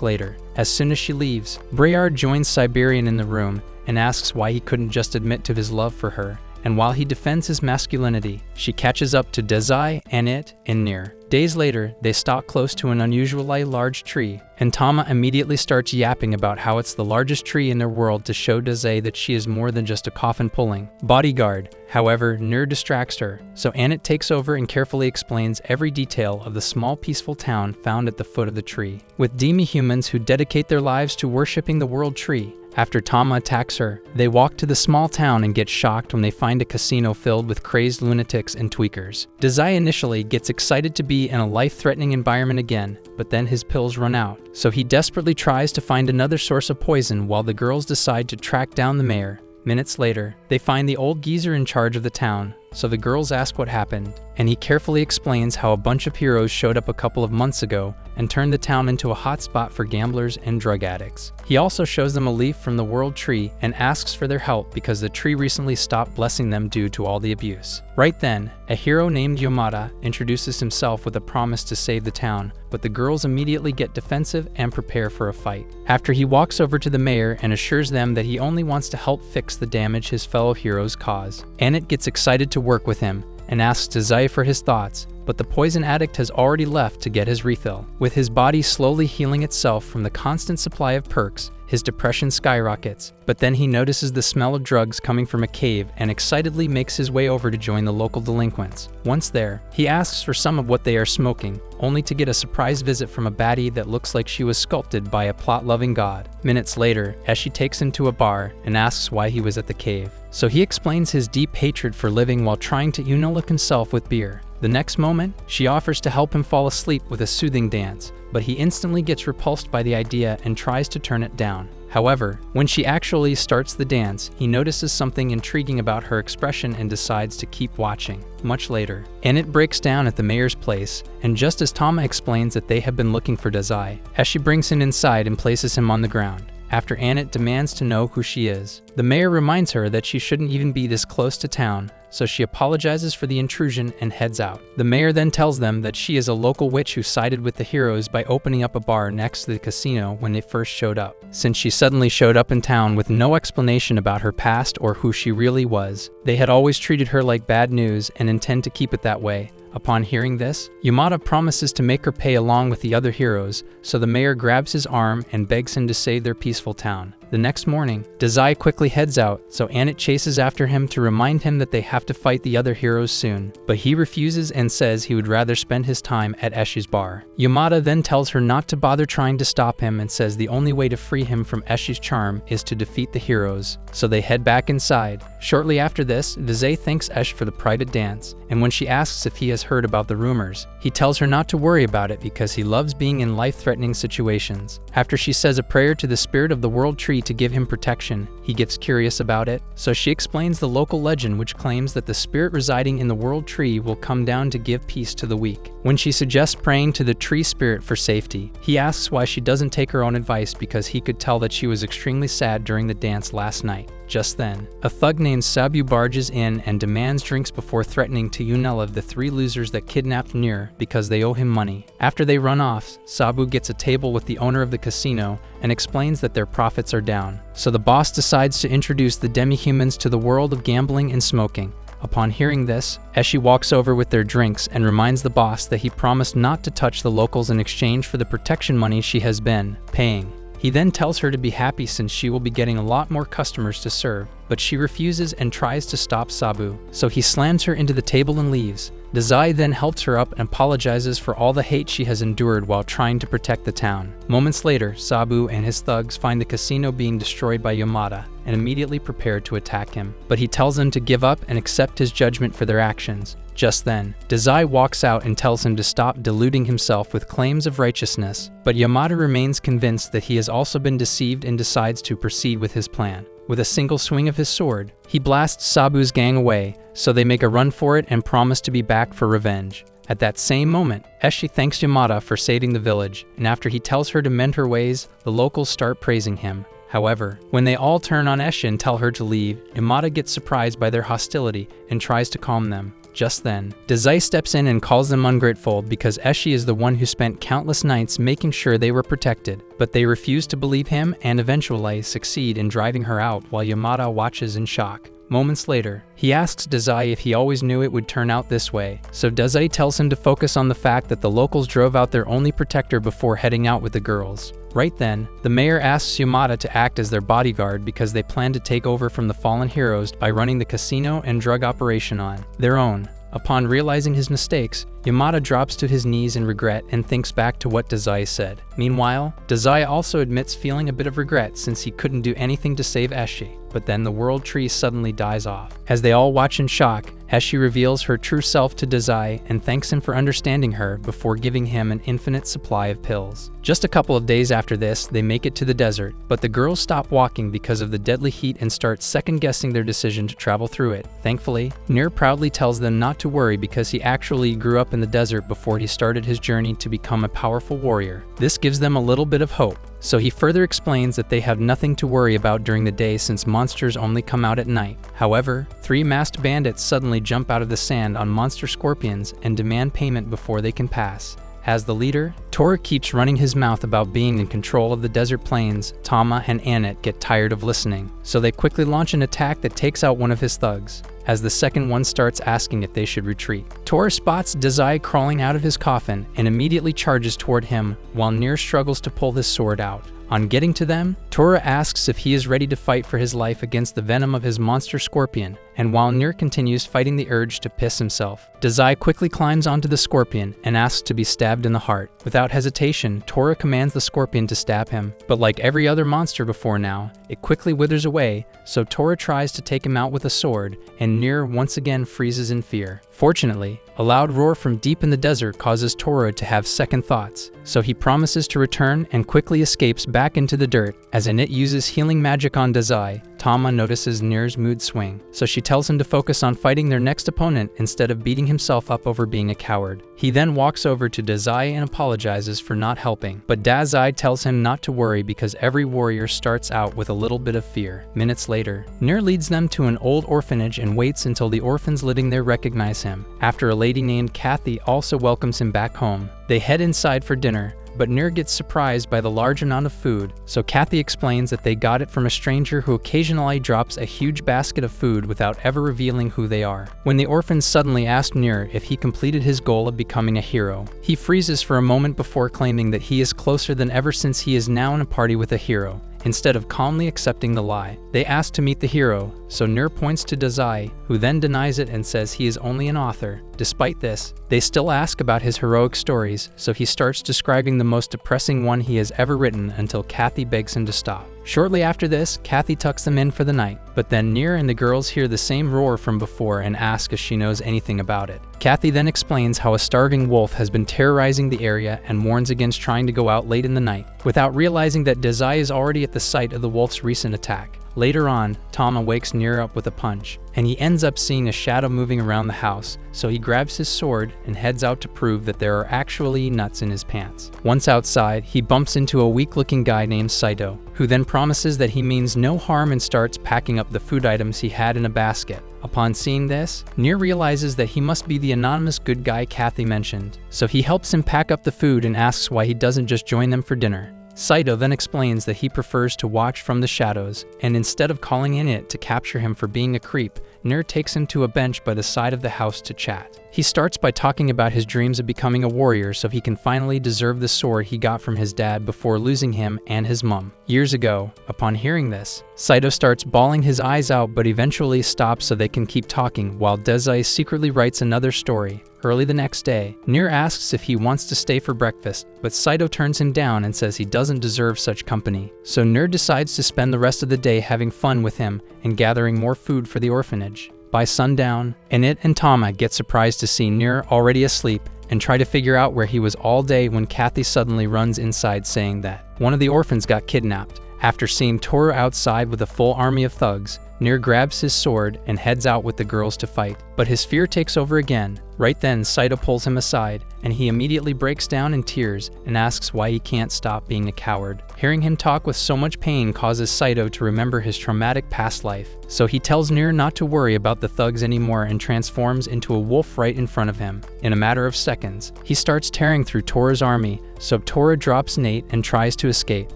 later. As soon as she leaves, Brayard joins Siberian in the room and asks why he couldn't just admit to his love for her. And while he defends his masculinity, she catches up to Desai, Annette, and Nier. Days later, they stalk close to an unusually large tree, and Tama immediately starts yapping about how it's the largest tree in their world to show Desai that she is more than just a coffin-pulling bodyguard. However, Nier distracts her, so Annette takes over and carefully explains every detail of the small peaceful town found at the foot of the tree, with demi-humans who dedicate their lives to worshipping the world tree. After Tama attacks her, they walk to the small town and get shocked when they find a casino filled with crazed lunatics and tweakers. Desai initially gets excited to be in a life-threatening environment again, but then his pills run out, so he desperately tries to find another source of poison while the girls decide to track down the mayor. Minutes later, they find the old geezer in charge of the town, so the girls ask what happened, and he carefully explains how a bunch of heroes showed up a couple of months ago and turned the town into a hotspot for gamblers and drug addicts. He also shows them a leaf from the world tree and asks for their help because the tree recently stopped blessing them due to all the abuse. Right then, a hero named Yamada introduces himself with a promise to save the town, but the girls immediately get defensive and prepare for a fight. After he walks over to the mayor and assures them that he only wants to help fix the damage his fellow heroes cause, Annette gets excited to work with him and asks Desai for his thoughts, but the poison addict has already left to get his refill. With his body slowly healing itself from the constant supply of perks, his depression skyrockets, but then he notices the smell of drugs coming from a cave and excitedly makes his way over to join the local delinquents. Once there, he asks for some of what they are smoking, only to get a surprise visit from a baddie that looks like she was sculpted by a plot-loving god. Minutes later, Ashi takes him to a bar and asks why he was at the cave. So he explains his deep hatred for living while trying to unalive himself with beer. The next moment, she offers to help him fall asleep with a soothing dance, but he instantly gets repulsed by the idea and tries to turn it down. However, when she actually starts the dance, he notices something intriguing about her expression and decides to keep watching. Much later, Annette breaks down at the mayor's place, and just as Tama explains that they have been looking for Desai, Ashi brings him inside and places him on the ground. After Annette demands to know who she is, the mayor reminds her that she shouldn't even be this close to town, so she apologizes for the intrusion and heads out. The mayor then tells them that she is a local witch who sided with the heroes by opening up a bar next to the casino when they first showed up. Since she suddenly showed up in town with no explanation about her past or who she really was, they had always treated her like bad news and intend to keep it that way. Upon hearing this, Yamada promises to make her pay along with the other heroes, so the mayor grabs his arm and begs him to save their peaceful town. The next morning, Desai quickly heads out, so Annette chases after him to remind him that they have to fight the other heroes soon, but he refuses and says he would rather spend his time at Eshi's bar. Yamada then tells her not to bother trying to stop him and says the only way to free him from Eshi's charm is to defeat the heroes, so they head back inside. Shortly after this, Desai thanks Esh for the private dance, and when she asks if he has heard about the rumors, he tells her not to worry about it because he loves being in life-threatening situations. After she says a prayer to the spirit of the world tree to give him protection, he gets curious about it, so she explains the local legend which claims that the spirit residing in the world tree will come down to give peace to the weak. When she suggests praying to the tree spirit for safety, he asks why she doesn't take her own advice because he could tell that she was extremely sad during the dance last night. Just then, a thug named Sabu barges in and demands drinks before threatening to unalive the three losers that kidnapped Nier because they owe him money. After they run off, Sabu gets a table with the owner of the casino and explains that their profits are down. So the boss decides to introduce the demi-humans to the world of gambling and smoking. Upon hearing this, Ashi walks over with their drinks and reminds the boss that he promised not to touch the locals in exchange for the protection money she has been paying. He then tells her to be happy since she will be getting a lot more customers to serve, but she refuses and tries to stop Sabu, so he slams her into the table and leaves. Desai then helps her up and apologizes for all the hate she has endured while trying to protect the town. Moments later, Sabu and his thugs find the casino being destroyed by Yamada and immediately prepare to attack him. But he tells them to give up and accept his judgment for their actions. Just then, Desai walks out and tells him to stop deluding himself with claims of righteousness, but Yamada remains convinced that he has also been deceived and decides to proceed with his plan. With a single swing of his sword, he blasts Sabu's gang away, so they make a run for it and promise to be back for revenge. At that same moment, Ashi thanks Yamada for saving the village, and after he tells her to mend her ways, the locals start praising him. However, when they all turn on Ashi and tell her to leave, Yamada gets surprised by their hostility and tries to calm them. Just then, Desai steps in and calls them ungrateful because Ashi is the one who spent countless nights making sure they were protected, but they refuse to believe him and eventually succeed in driving her out while Yamada watches in shock. Moments later, he asks Desai if he always knew it would turn out this way, so Desai tells him to focus on the fact that the locals drove out their only protector before heading out with the girls. Right then, the mayor asks Yamada to act as their bodyguard because they plan to take over from the fallen heroes by running the casino and drug operation on their own. Upon realizing his mistakes, Yamada drops to his knees in regret and thinks back to what Desai said. Meanwhile, Desai also admits feeling a bit of regret since he couldn't do anything to save Ashi. But then the world tree suddenly dies off. As they all watch in shock, Ashi reveals her true self to Desai and thanks him for understanding her before giving him an infinite supply of pills. Just a couple of days after this, they make it to the desert, but the girls stop walking because of the deadly heat and start second-guessing their decision to travel through it. Thankfully, Nir proudly tells them not to worry because he actually grew up in the desert before he started his journey to become a powerful warrior. This gives them a little bit of hope. So he further explains that they have nothing to worry about during the day since monsters only come out at night. However, 3 masked bandits suddenly jump out of the sand on monster scorpions and demand payment before they can pass. As the leader, Tora keeps running his mouth about being in control of the desert plains. Tama and Annette get tired of listening, so they quickly launch an attack that takes out one of his thugs. As the second one starts asking if they should retreat, Tora spots Desai crawling out of his coffin and immediately charges toward him, while Nir struggles to pull his sword out. On getting to them, Tora asks if he is ready to fight for his life against the venom of his monster scorpion, and while Nir continues fighting the urge to piss himself, Desai quickly climbs onto the scorpion and asks to be stabbed in the heart. Without hesitation, Tora commands the scorpion to stab him, but like every other monster before now, it quickly withers away, so Tora tries to take him out with a sword, and Nir once again freezes in fear. Fortunately, a loud roar from deep in the desert causes Tora to have second thoughts, so he promises to return and quickly escapes back into the dirt. As Annette uses healing magic on Desai, Tama notices Nir's mood swing, so she tells him to focus on fighting their next opponent instead of beating himself up over being a coward. He then walks over to Desai and apologizes for not helping, but Desai tells him not to worry because every warrior starts out with a little bit of fear. Minutes later, Nir leads them to an old orphanage and waits until the orphans living there recognize him. After a lady named Kathy also welcomes him back home, they head inside for dinner, but Nir gets surprised by the large amount of food, so Kathy explains that they got it from a stranger who occasionally drops a huge basket of food without ever revealing who they are. When the orphans suddenly ask Nir if he completed his goal of becoming a hero, he freezes for a moment before claiming that he is closer than ever since he is now in a party with a hero. Instead of calmly accepting the lie, they ask to meet the hero, so Nir points to Desai, who then denies it and says he is only an author. Despite this, they still ask about his heroic stories, so he starts describing the most depressing one he has ever written until Kathy begs him to stop. Shortly after this, Kathy tucks them in for the night, but then Nir and the girls hear the same roar from before and ask if she knows anything about it. Kathy then explains how a starving wolf has been terrorizing the area and warns against trying to go out late in the night, without realizing that Desai is already at the site of the wolf's recent attack. Later on, Tama wakes Nir up with a punch, and he ends up seeing a shadow moving around the house, so he grabs his sword and heads out to prove that there are actually nuts in his pants. Once outside, he bumps into a weak-looking guy named Seido, who then promises that he means no harm and starts packing up the food items he had in a basket. Upon seeing this, Nir realizes that he must be the anonymous good guy Kathy mentioned, so he helps him pack up the food and asks why he doesn't just join them for dinner. Seido then explains that he prefers to watch from the shadows, and instead of calling in it to capture him for being a creep, Nir takes him to a bench by the side of the house to chat. He starts by talking about his dreams of becoming a warrior so he can finally deserve the sword he got from his dad before losing him and his mom years ago. Upon hearing this, Seido starts bawling his eyes out but eventually stops so they can keep talking while Desai secretly writes another story. Early the next day, Nier asks if he wants to stay for breakfast, but Seido turns him down and says he doesn't deserve such company. So Nier decides to spend the rest of the day having fun with him and gathering more food for the orphanage. By sundown, It and Tama get surprised to see Nier already asleep and try to figure out where he was all day when Kathy suddenly runs inside saying that one of the orphans got kidnapped. After seeing Toru outside with a full army of thugs, Nier grabs his sword and heads out with the girls to fight. But his fear takes over again. Right then, Seido pulls him aside, and he immediately breaks down in tears and asks why he can't stop being a coward. Hearing him talk with so much pain causes Seido to remember his traumatic past life. So he tells Nier not to worry about the thugs anymore and transforms into a wolf right in front of him. In a matter of seconds, he starts tearing through Toru's army, so Toru drops Nate and tries to escape,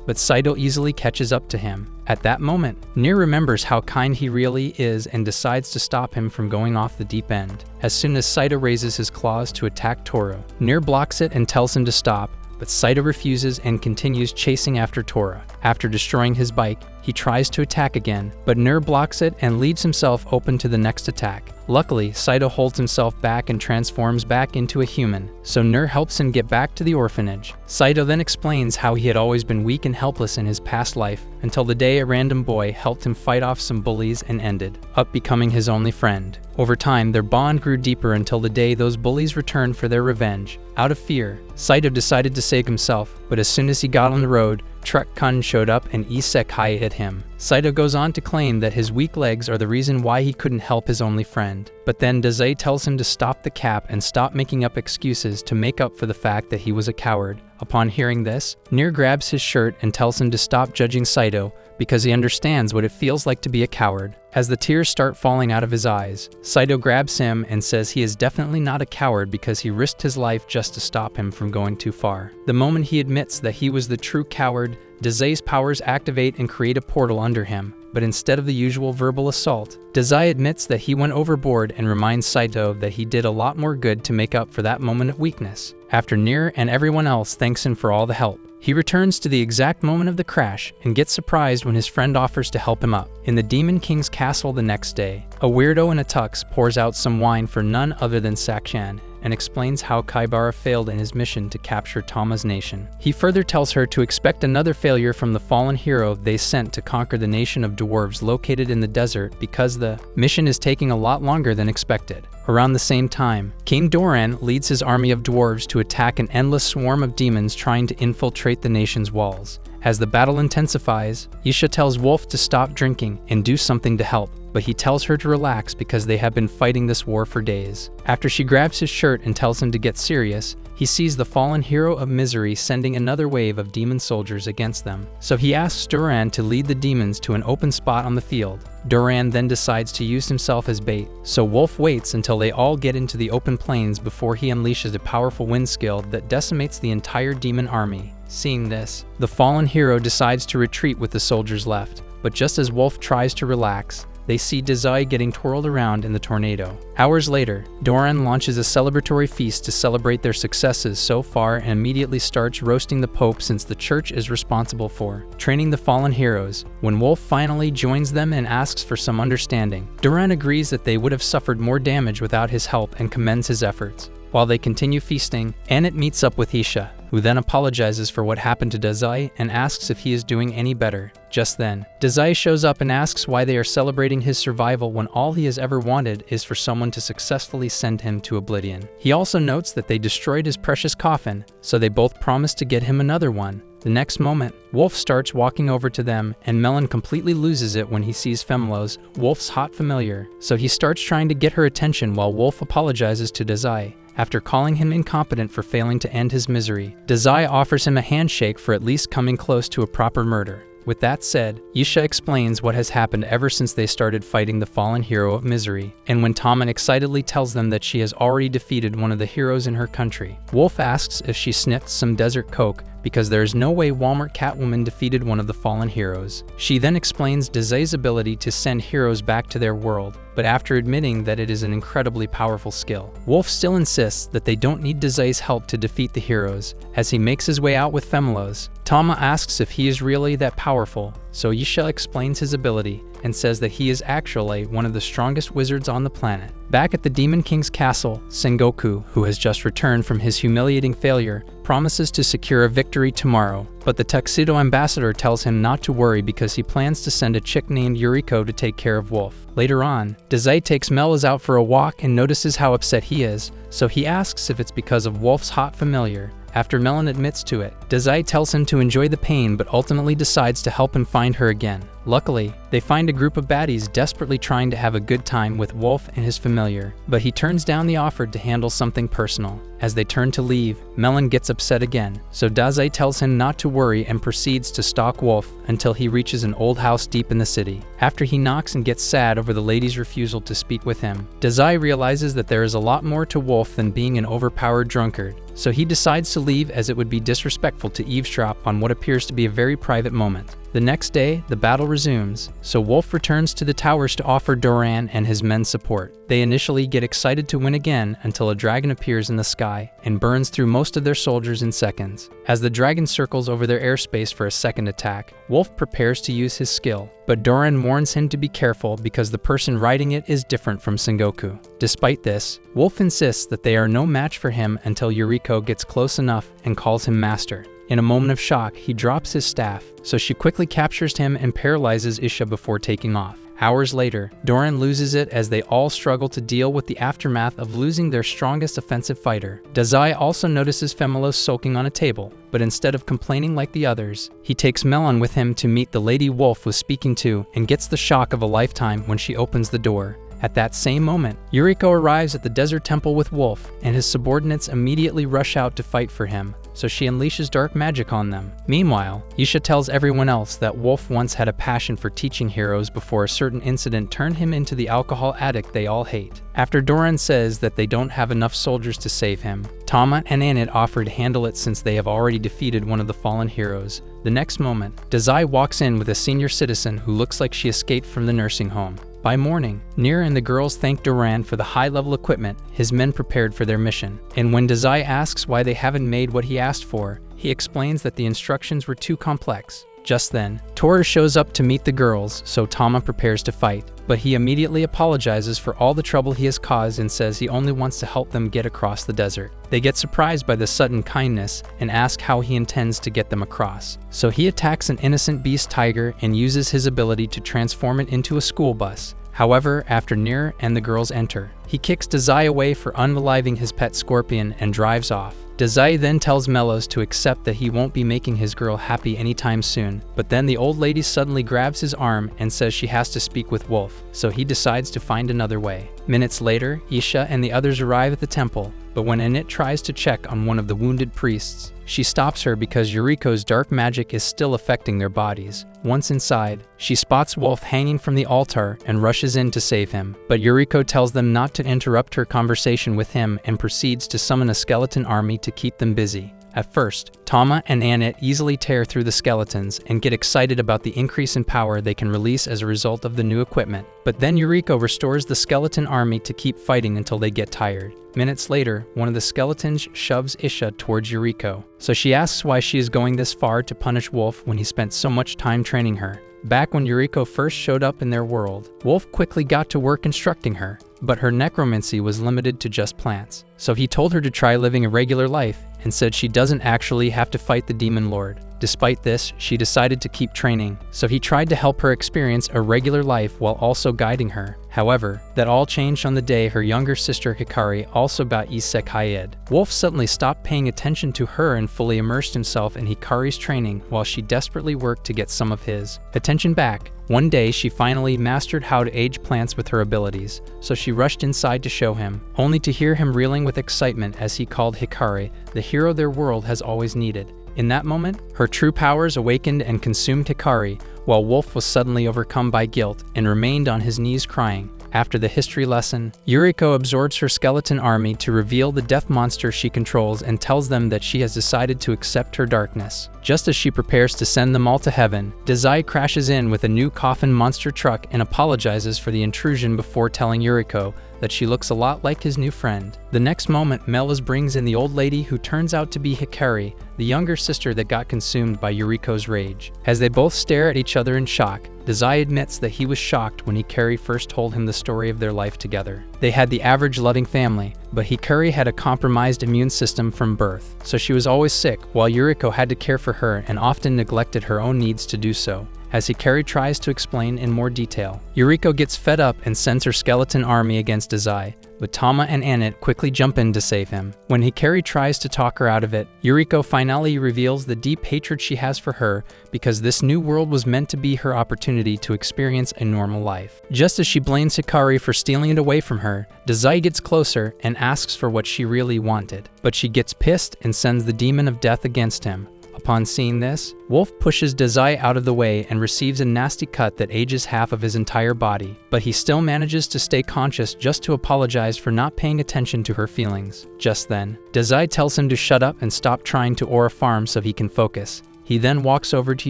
but Seido easily catches up to him. At that moment, Nier remembers how kind he really is and decides to stop him from going off the deep end. As soon as Seido raises his claws to attack Toru, Nier blocks it and tells him to stop, but Seido refuses and continues chasing after Toru. After destroying his bike, he tries to attack again, but Nier blocks it and leaves himself open to the next attack. Luckily, Seido holds himself back and transforms back into a human, so Nier helps him get back to the orphanage. Seido then explains how he had always been weak and helpless in his past life, until the day a random boy helped him fight off some bullies and ended up becoming his only friend. Over time, their bond grew deeper until the day those bullies returned for their revenge. Out of fear, Seido decided to save himself, but as soon as he got on the road, Truck-kun showed up and isekai hit him. Seido goes on to claim that his weak legs are the reason why he couldn't help his only friend. But then Desai tells him to stop the cap and stop making up excuses to make up for the fact that he was a coward. Upon hearing this, Nier grabs his shirt and tells him to stop judging Seido because he understands what it feels like to be a coward. As the tears start falling out of his eyes, Seido grabs him and says he is definitely not a coward because he risked his life just to stop him from going too far. The moment he admits that he was the true coward, Desai's powers activate and create a portal under him. But instead of the usual verbal assault, Desai admits that he went overboard and reminds Seido that he did a lot more good to make up for that moment of weakness. After Nier and everyone else thanks him for all the help, he returns to the exact moment of the crash and gets surprised when his friend offers to help him up. In the Demon King's castle the next day, a weirdo in a tux pours out some wine for none other than Sakin and explains how Kaibara failed in his mission to capture Tama's nation. He further tells her to expect another failure from the fallen hero they sent to conquer the nation of dwarves located in the desert because the mission is taking a lot longer than expected. Around the same time, King Doran leads his army of dwarves to attack an endless swarm of demons trying to infiltrate the nation's walls. As the battle intensifies, Isha tells Wolf to stop drinking and do something to help, but he tells her to relax because they have been fighting this war for days. After she grabs his shirt and tells him to get serious, he sees the fallen hero of misery sending another wave of demon soldiers against them. So he asks Doran to lead the demons to an open spot on the field. Doran then decides to use himself as bait, so Wolf waits until they all get into the open plains before he unleashes a powerful wind skill that decimates the entire demon army. Seeing this, the fallen hero decides to retreat with the soldiers left, but just as Wolf tries to relax, they see Desai getting twirled around in the tornado. Hours later, Doran launches a celebratory feast to celebrate their successes so far and immediately starts roasting the Pope since the church is responsible for training the fallen heroes. When Wolf finally joins them and asks for some understanding, Doran agrees that they would have suffered more damage without his help and commends his efforts. While they continue feasting, Annette meets up with Isha, who then apologizes for what happened to Desai and asks if he is doing any better. Just then, Desai shows up and asks why they are celebrating his survival when all he has ever wanted is for someone to successfully send him to oblivion. He also notes that they destroyed his precious coffin, so they both promise to get him another one. The next moment, Wolf starts walking over to them, and Melon completely loses it when he sees Femlos, Wolf's hot familiar, so he starts trying to get her attention while Wolf apologizes to Desai. After calling him incompetent for failing to end his misery, Desai offers him a handshake for at least coming close to a proper murder. With that said, Isha explains what has happened ever since they started fighting the fallen hero of misery, and when Tama excitedly tells them that she has already defeated one of the heroes in her country, Wolf asks if she sniffed some desert coke because there is no way Walmart Catwoman defeated one of the fallen heroes. She then explains Desai's ability to send heroes back to their world, but after admitting that it is an incredibly powerful skill, Wolf still insists that they don't need Desai's help to defeat the heroes. As he makes his way out with Femlos, Tama asks if he is really that powerful, so Isha explains his ability, and says that he is actually one of the strongest wizards on the planet. Back at the Demon King's castle, Singoku, who has just returned from his humiliating failure, promises to secure a victory tomorrow, but the Tuxedo ambassador tells him not to worry because he plans to send a chick named Yuriko to take care of Wolf. Later on, Desai takes Melez out for a walk and notices how upset he is, so he asks if it's because of Wolf's hot familiar. After Melon admits to it, Desai tells him to enjoy the pain but ultimately decides to help him find her again. Luckily, they find a group of baddies desperately trying to have a good time with Wolf and his familiar, but he turns down the offer to handle something personal. As they turn to leave, Melon gets upset again, so Desai tells him not to worry and proceeds to stalk Wolf until he reaches an old house deep in the city. After he knocks and gets sad over the lady's refusal to speak with him, Desai realizes that there is a lot more to Wolf than being an overpowered drunkard, so he decides to leave as it would be disrespectful to eavesdrop on what appears to be a very private moment. The next day, the battle resumes, so Wolf returns to the towers to offer Doran and his men support. They initially get excited to win again until a dragon appears in the sky and burns through most of their soldiers in seconds. As the dragon circles over their airspace for a second attack, Wolf prepares to use his skill, but Doran warns him to be careful because the person riding it is different from Singoku. Despite this, Wolf insists that they are no match for him until Yuriko gets close enough and calls him master. In a moment of shock, he drops his staff, so she quickly captures him and paralyzes Isha before taking off. Hours later, Doran loses it as they all struggle to deal with the aftermath of losing their strongest offensive fighter. Desai also notices Femelos sulking on a table, but instead of complaining like the others, he takes Melon with him to meet the lady Wolf was speaking to and gets the shock of a lifetime when she opens the door. At that same moment, Yuriko arrives at the desert temple with Wolf, and his subordinates immediately rush out to fight for him, so she unleashes dark magic on them. Meanwhile, Isha tells everyone else that Wolf once had a passion for teaching heroes before a certain incident turned him into the alcohol addict they all hate. After Doran says that they don't have enough soldiers to save him, Tama and Anit offer to handle it since they have already defeated one of the fallen heroes. The next moment, Desai walks in with a senior citizen who looks like she escaped from the nursing home. By morning, Nir and the girls thank Doran for the high-level equipment his men prepared for their mission, and when Desai asks why they haven't made what he asked for, he explains that the instructions were too complex. Just then, Tora shows up to meet the girls, so Tama prepares to fight, but he immediately apologizes for all the trouble he has caused and says he only wants to help them get across the desert. They get surprised by the sudden kindness and ask how he intends to get them across. So he attacks an innocent beast tiger and uses his ability to transform it into a school bus. However, after Nir and the girls enter, he kicks Desai away for unaliving his pet scorpion and drives off. Desai then tells Melos to accept that he won't be making his girl happy anytime soon, but then the old lady suddenly grabs his arm and says she has to speak with Wolf, so he decides to find another way. Minutes later, Isha and the others arrive at the temple, but when Anit tries to check on one of the wounded priests, she stops her because Yuriko's dark magic is still affecting their bodies. Once inside, she spots Wolf hanging from the altar and rushes in to save him, but Yuriko tells them not to interrupt her conversation with him and proceeds to summon a skeleton army to keep them busy. At first, Tama and Anit easily tear through the skeletons and get excited about the increase in power they can release as a result of the new equipment. But then Yuriko restores the skeleton army to keep fighting until they get tired. Minutes later, one of the skeletons shoves Isha towards Yuriko, so she asks why she is going this far to punish Wolf when he spent so much time training her. Back when Yuriko first showed up in their world, Wolf quickly got to work instructing her, but her necromancy was limited to just plants. So he told her to try living a regular life and said she doesn't actually have to fight the Demon Lord. Despite this, she decided to keep training, so he tried to help her experience a regular life while also guiding her. However, that all changed on the day her younger sister Hikari also got isekai'd. Wolf suddenly stopped paying attention to her and fully immersed himself in Hikari's training while she desperately worked to get some of his attention back. One day, she finally mastered how to age plants with her abilities, so she rushed inside to show him, only to hear him reeling with excitement as he called Hikari the hero their world has always needed. In that moment, her true powers awakened and consumed Hikari, while Wolf was suddenly overcome by guilt and remained on his knees crying. After the history lesson, Yuriko absorbs her skeleton army to reveal the death monster she controls and tells them that she has decided to accept her darkness. Just as she prepares to send them all to heaven, Desai crashes in with a new coffin monster truck and apologizes for the intrusion before telling Yuriko that she looks a lot like his new friend. The next moment, Melas brings in the old lady who turns out to be Hikari, the younger sister that got consumed by Yuriko's rage. As they both stare at each other in shock, Desai admits that he was shocked when Hikari first told him the story of their life together. They had the average loving family, but Hikari had a compromised immune system from birth, so she was always sick, while Yuriko had to care for her and often neglected her own needs to do so. As Hikari tries to explain in more detail, Yuriko gets fed up and sends her skeleton army against Desai, but Tama and Annette quickly jump in to save him. When Hikari tries to talk her out of it, Yuriko finally reveals the deep hatred she has for her because this new world was meant to be her opportunity to experience a normal life. Just as she blames Hikari for stealing it away from her, Desai gets closer and asks for what she really wanted, but she gets pissed and sends the demon of death against him. Upon seeing this, Wolf pushes Desai out of the way and receives a nasty cut that ages half of his entire body, but he still manages to stay conscious just to apologize for not paying attention to her feelings. Just then, Desai tells him to shut up and stop trying to aura farm so he can focus. He then walks over to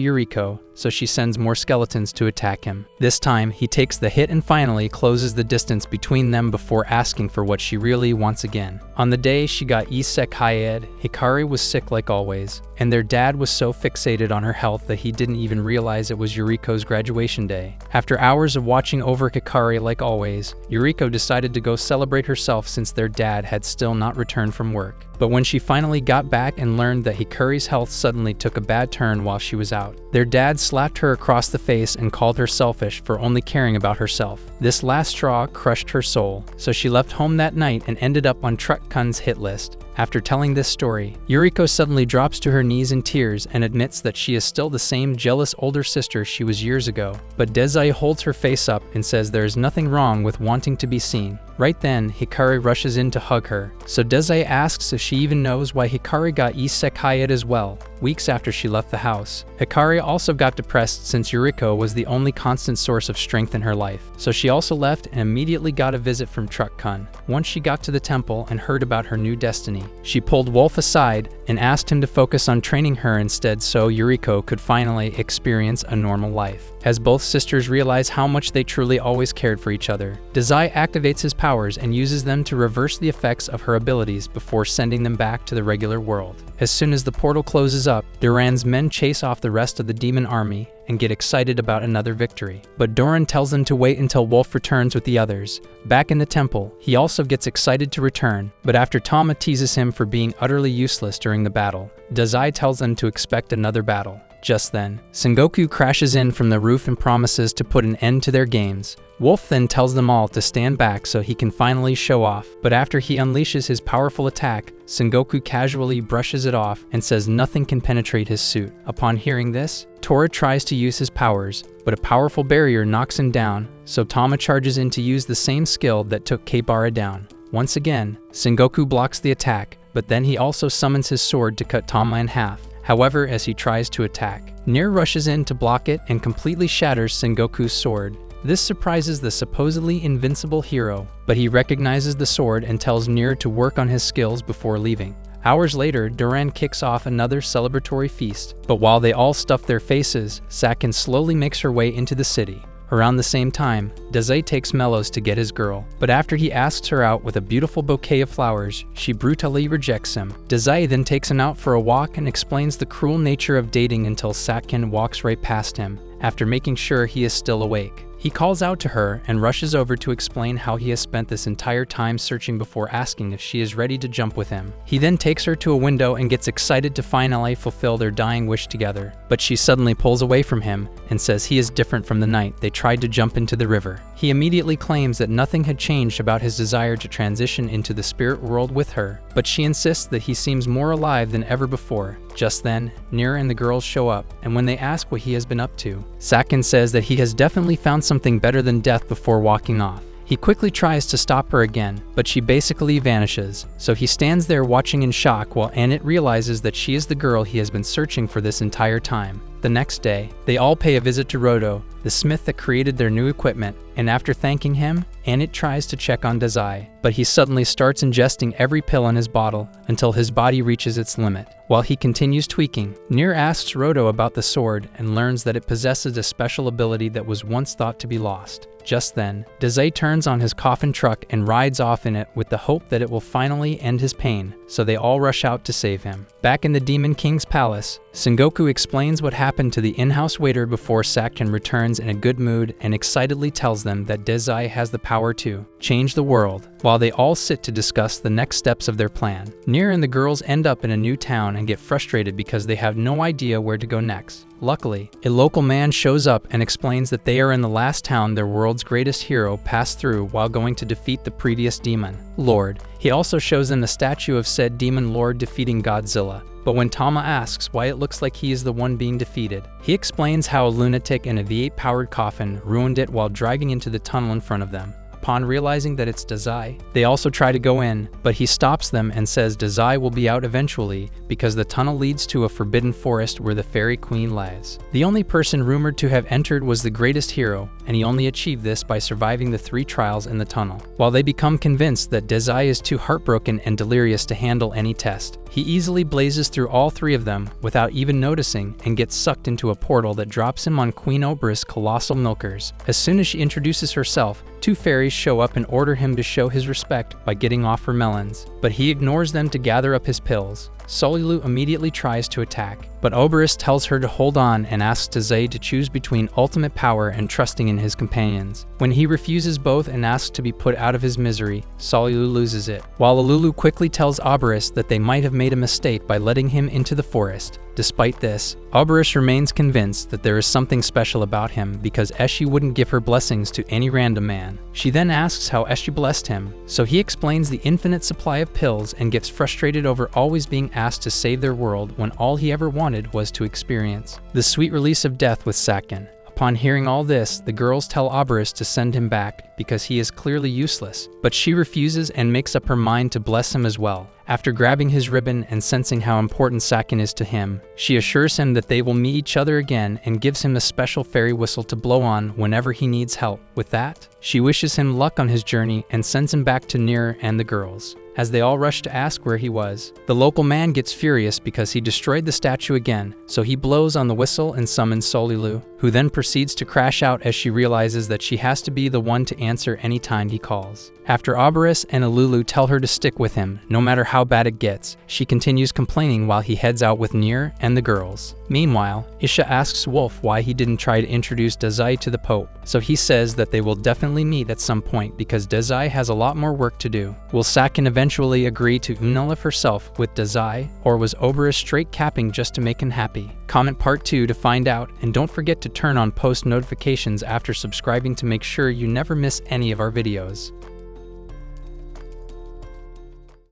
Yuriko, so she sends more skeletons to attack him. This time, he takes the hit and finally closes the distance between them before asking for what she really wants again. On the day she got isekai'd, Hikari was sick like always, and their dad was so fixated on her health that he didn't even realize it was Yuriko's graduation day. After hours of watching over Hikari like always, Yuriko decided to go celebrate herself since their dad had still not returned from work. But when she finally got back and learned that Hikari's health suddenly took a bad turn while she was out, their dad slapped her across the face and called her selfish for only caring about herself. This last straw crushed her soul, so she left home that night and ended up on Truck-kun's hit list. After telling this story, Yuriko suddenly drops to her knees in tears and admits that she is still the same jealous older sister she was years ago. But Desai holds her face up and says there is nothing wrong with wanting to be seen. Right then, Hikari rushes in to hug her, so Desai asks if she even knows why Hikari got isekai'd as well, weeks after she left the house. Hikari also got depressed since Yuriko was the only constant source of strength in her life, so she also left and immediately got a visit from Truck-kun. Once she got to the temple and heard about her new destiny, she pulled Wolf aside and asked him to focus on training her instead so Yuriko could finally experience a normal life. As both sisters realize how much they truly always cared for each other, Desai activates his powers and uses them to reverse the effects of her abilities before sending them back to the regular world. As soon as the portal closes up, Duran's men chase off the rest of the demon army and get excited about another victory. But Doran tells them to wait until Wolf returns with the others. Back in the temple, he also gets excited to return, but after Tama teases him for being utterly useless during the battle, Desai tells them to expect another battle. Just then, Singoku crashes in from the roof and promises to put an end to their games. Wolf then tells them all to stand back so he can finally show off, but after he unleashes his powerful attack, Singoku casually brushes it off and says nothing can penetrate his suit. Upon hearing this, Tora tries to use his powers, but a powerful barrier knocks him down, so Tama charges in to use the same skill that took K-Bara down. Once again, Singoku blocks the attack, but then he also summons his sword to cut Tama in half. However, as he tries to attack, Nier rushes in to block it and completely shatters Sengoku's sword. This surprises the supposedly invincible hero, but he recognizes the sword and tells Nier to work on his skills before leaving. Hours later, Duran kicks off another celebratory feast, but while they all stuff their faces, Sakin slowly makes her way into the city. Around the same time, Desai takes Melos to get his girl, but after he asks her out with a beautiful bouquet of flowers, she brutally rejects him. Desai then takes him out for a walk and explains the cruel nature of dating until Sakin walks right past him, after making sure he is still awake. He calls out to her and rushes over to explain how he has spent this entire time searching before asking if she is ready to jump with him. He then takes her to a window and gets excited to finally fulfill their dying wish together, but she suddenly pulls away from him and says he is different from the night they tried to jump into the river. He immediately claims that nothing had changed about his desire to transition into the spirit world with her, but she insists that he seems more alive than ever before. Just then, Nier and the girls show up, and when they ask what he has been up to, Sakin says that he has definitely found something better than death before walking off. He quickly tries to stop her again, but she basically vanishes, so he stands there watching in shock while Annette realizes that she is the girl he has been searching for this entire time. The next day, they all pay a visit to Roto, the smith that created their new equipment, and after thanking him, Annette tries to check on Desai, but he suddenly starts ingesting every pill in his bottle until his body reaches its limit. While he continues tweaking, Nier asks Roto about the sword and learns that it possesses a special ability that was once thought to be lost. Just then, Desai turns on his coffin truck and rides off in it with the hope that it will finally end his pain, so they all rush out to save him. Back in the Demon King's palace, Singoku explains what happened to the in-house waiter before Sakin returns in a good mood and excitedly tells them that Desai has the power to change the world, while they all sit to discuss the next steps of their plan. Nier and the girls end up in a new town and get frustrated because they have no idea where to go next. Luckily, a local man shows up and explains that they are in the last town their world's greatest hero passed through while going to defeat the previous demon lord. He also shows them the statue of said demon lord defeating Godzilla. But when Tama asks why it looks like he is the one being defeated, he explains how a lunatic in a V8-powered coffin ruined it while driving into the tunnel in front of them. Upon realizing that it's Desai, they also try to go in, but he stops them and says Desai will be out eventually because the tunnel leads to a forbidden forest where the fairy queen lies. The only person rumored to have entered was the greatest hero, and he only achieved this by surviving the 3 trials in the tunnel. While they become convinced that Desai is too heartbroken and delirious to handle any test, he easily blazes through all 3 of them without even noticing and gets sucked into a portal that drops him on Queen Obera's colossal milkers. As soon as she introduces herself, 2 fairies show up and order him to show his respect by getting off her melons, but he ignores them to gather up his pills. Solilu immediately tries to attack, but Oberus tells her to hold on and asks Desai to choose between ultimate power and trusting in his companions. When he refuses both and asks to be put out of his misery, Solilu loses it, while Alulu quickly tells Oberus that they might have made a mistake by letting him into the forest. Despite this, Oberus remains convinced that there is something special about him because Ashi wouldn't give her blessings to any random man. She then asks how Ashi blessed him, so he explains the infinite supply of pills and gets frustrated over always being asked to save their world when all he ever wanted was to experience the sweet release of death with Sakin. Upon hearing all this, the girls tell Oberus to send him back because he is clearly useless, but she refuses and makes up her mind to bless him as well. After grabbing his ribbon and sensing how important Sakin is to him, she assures him that they will meet each other again and gives him a special fairy whistle to blow on whenever he needs help. With that, she wishes him luck on his journey and sends him back to Nier and the girls. As they all rush to ask where he was, the local man gets furious because he destroyed the statue again, so he blows on the whistle and summons Solilu, who then proceeds to crash out as she realizes that she has to be the one to answer any time he calls. After Oberus and Alulu tell her to stick with him, no matter how bad it gets, she continues complaining while he heads out with Nier and the girls. Meanwhile, Isha asks Wolf why he didn't try to introduce Desai to the Pope, so he says that they will definitely meet at some point because Desai has a lot more work to do. Will Sakin eventually agree to unalive herself with Desai, or was Oberus straight capping just to make him happy? Comment part 2 to find out, and don't forget to turn on post notifications after subscribing to make sure you never miss any of our videos.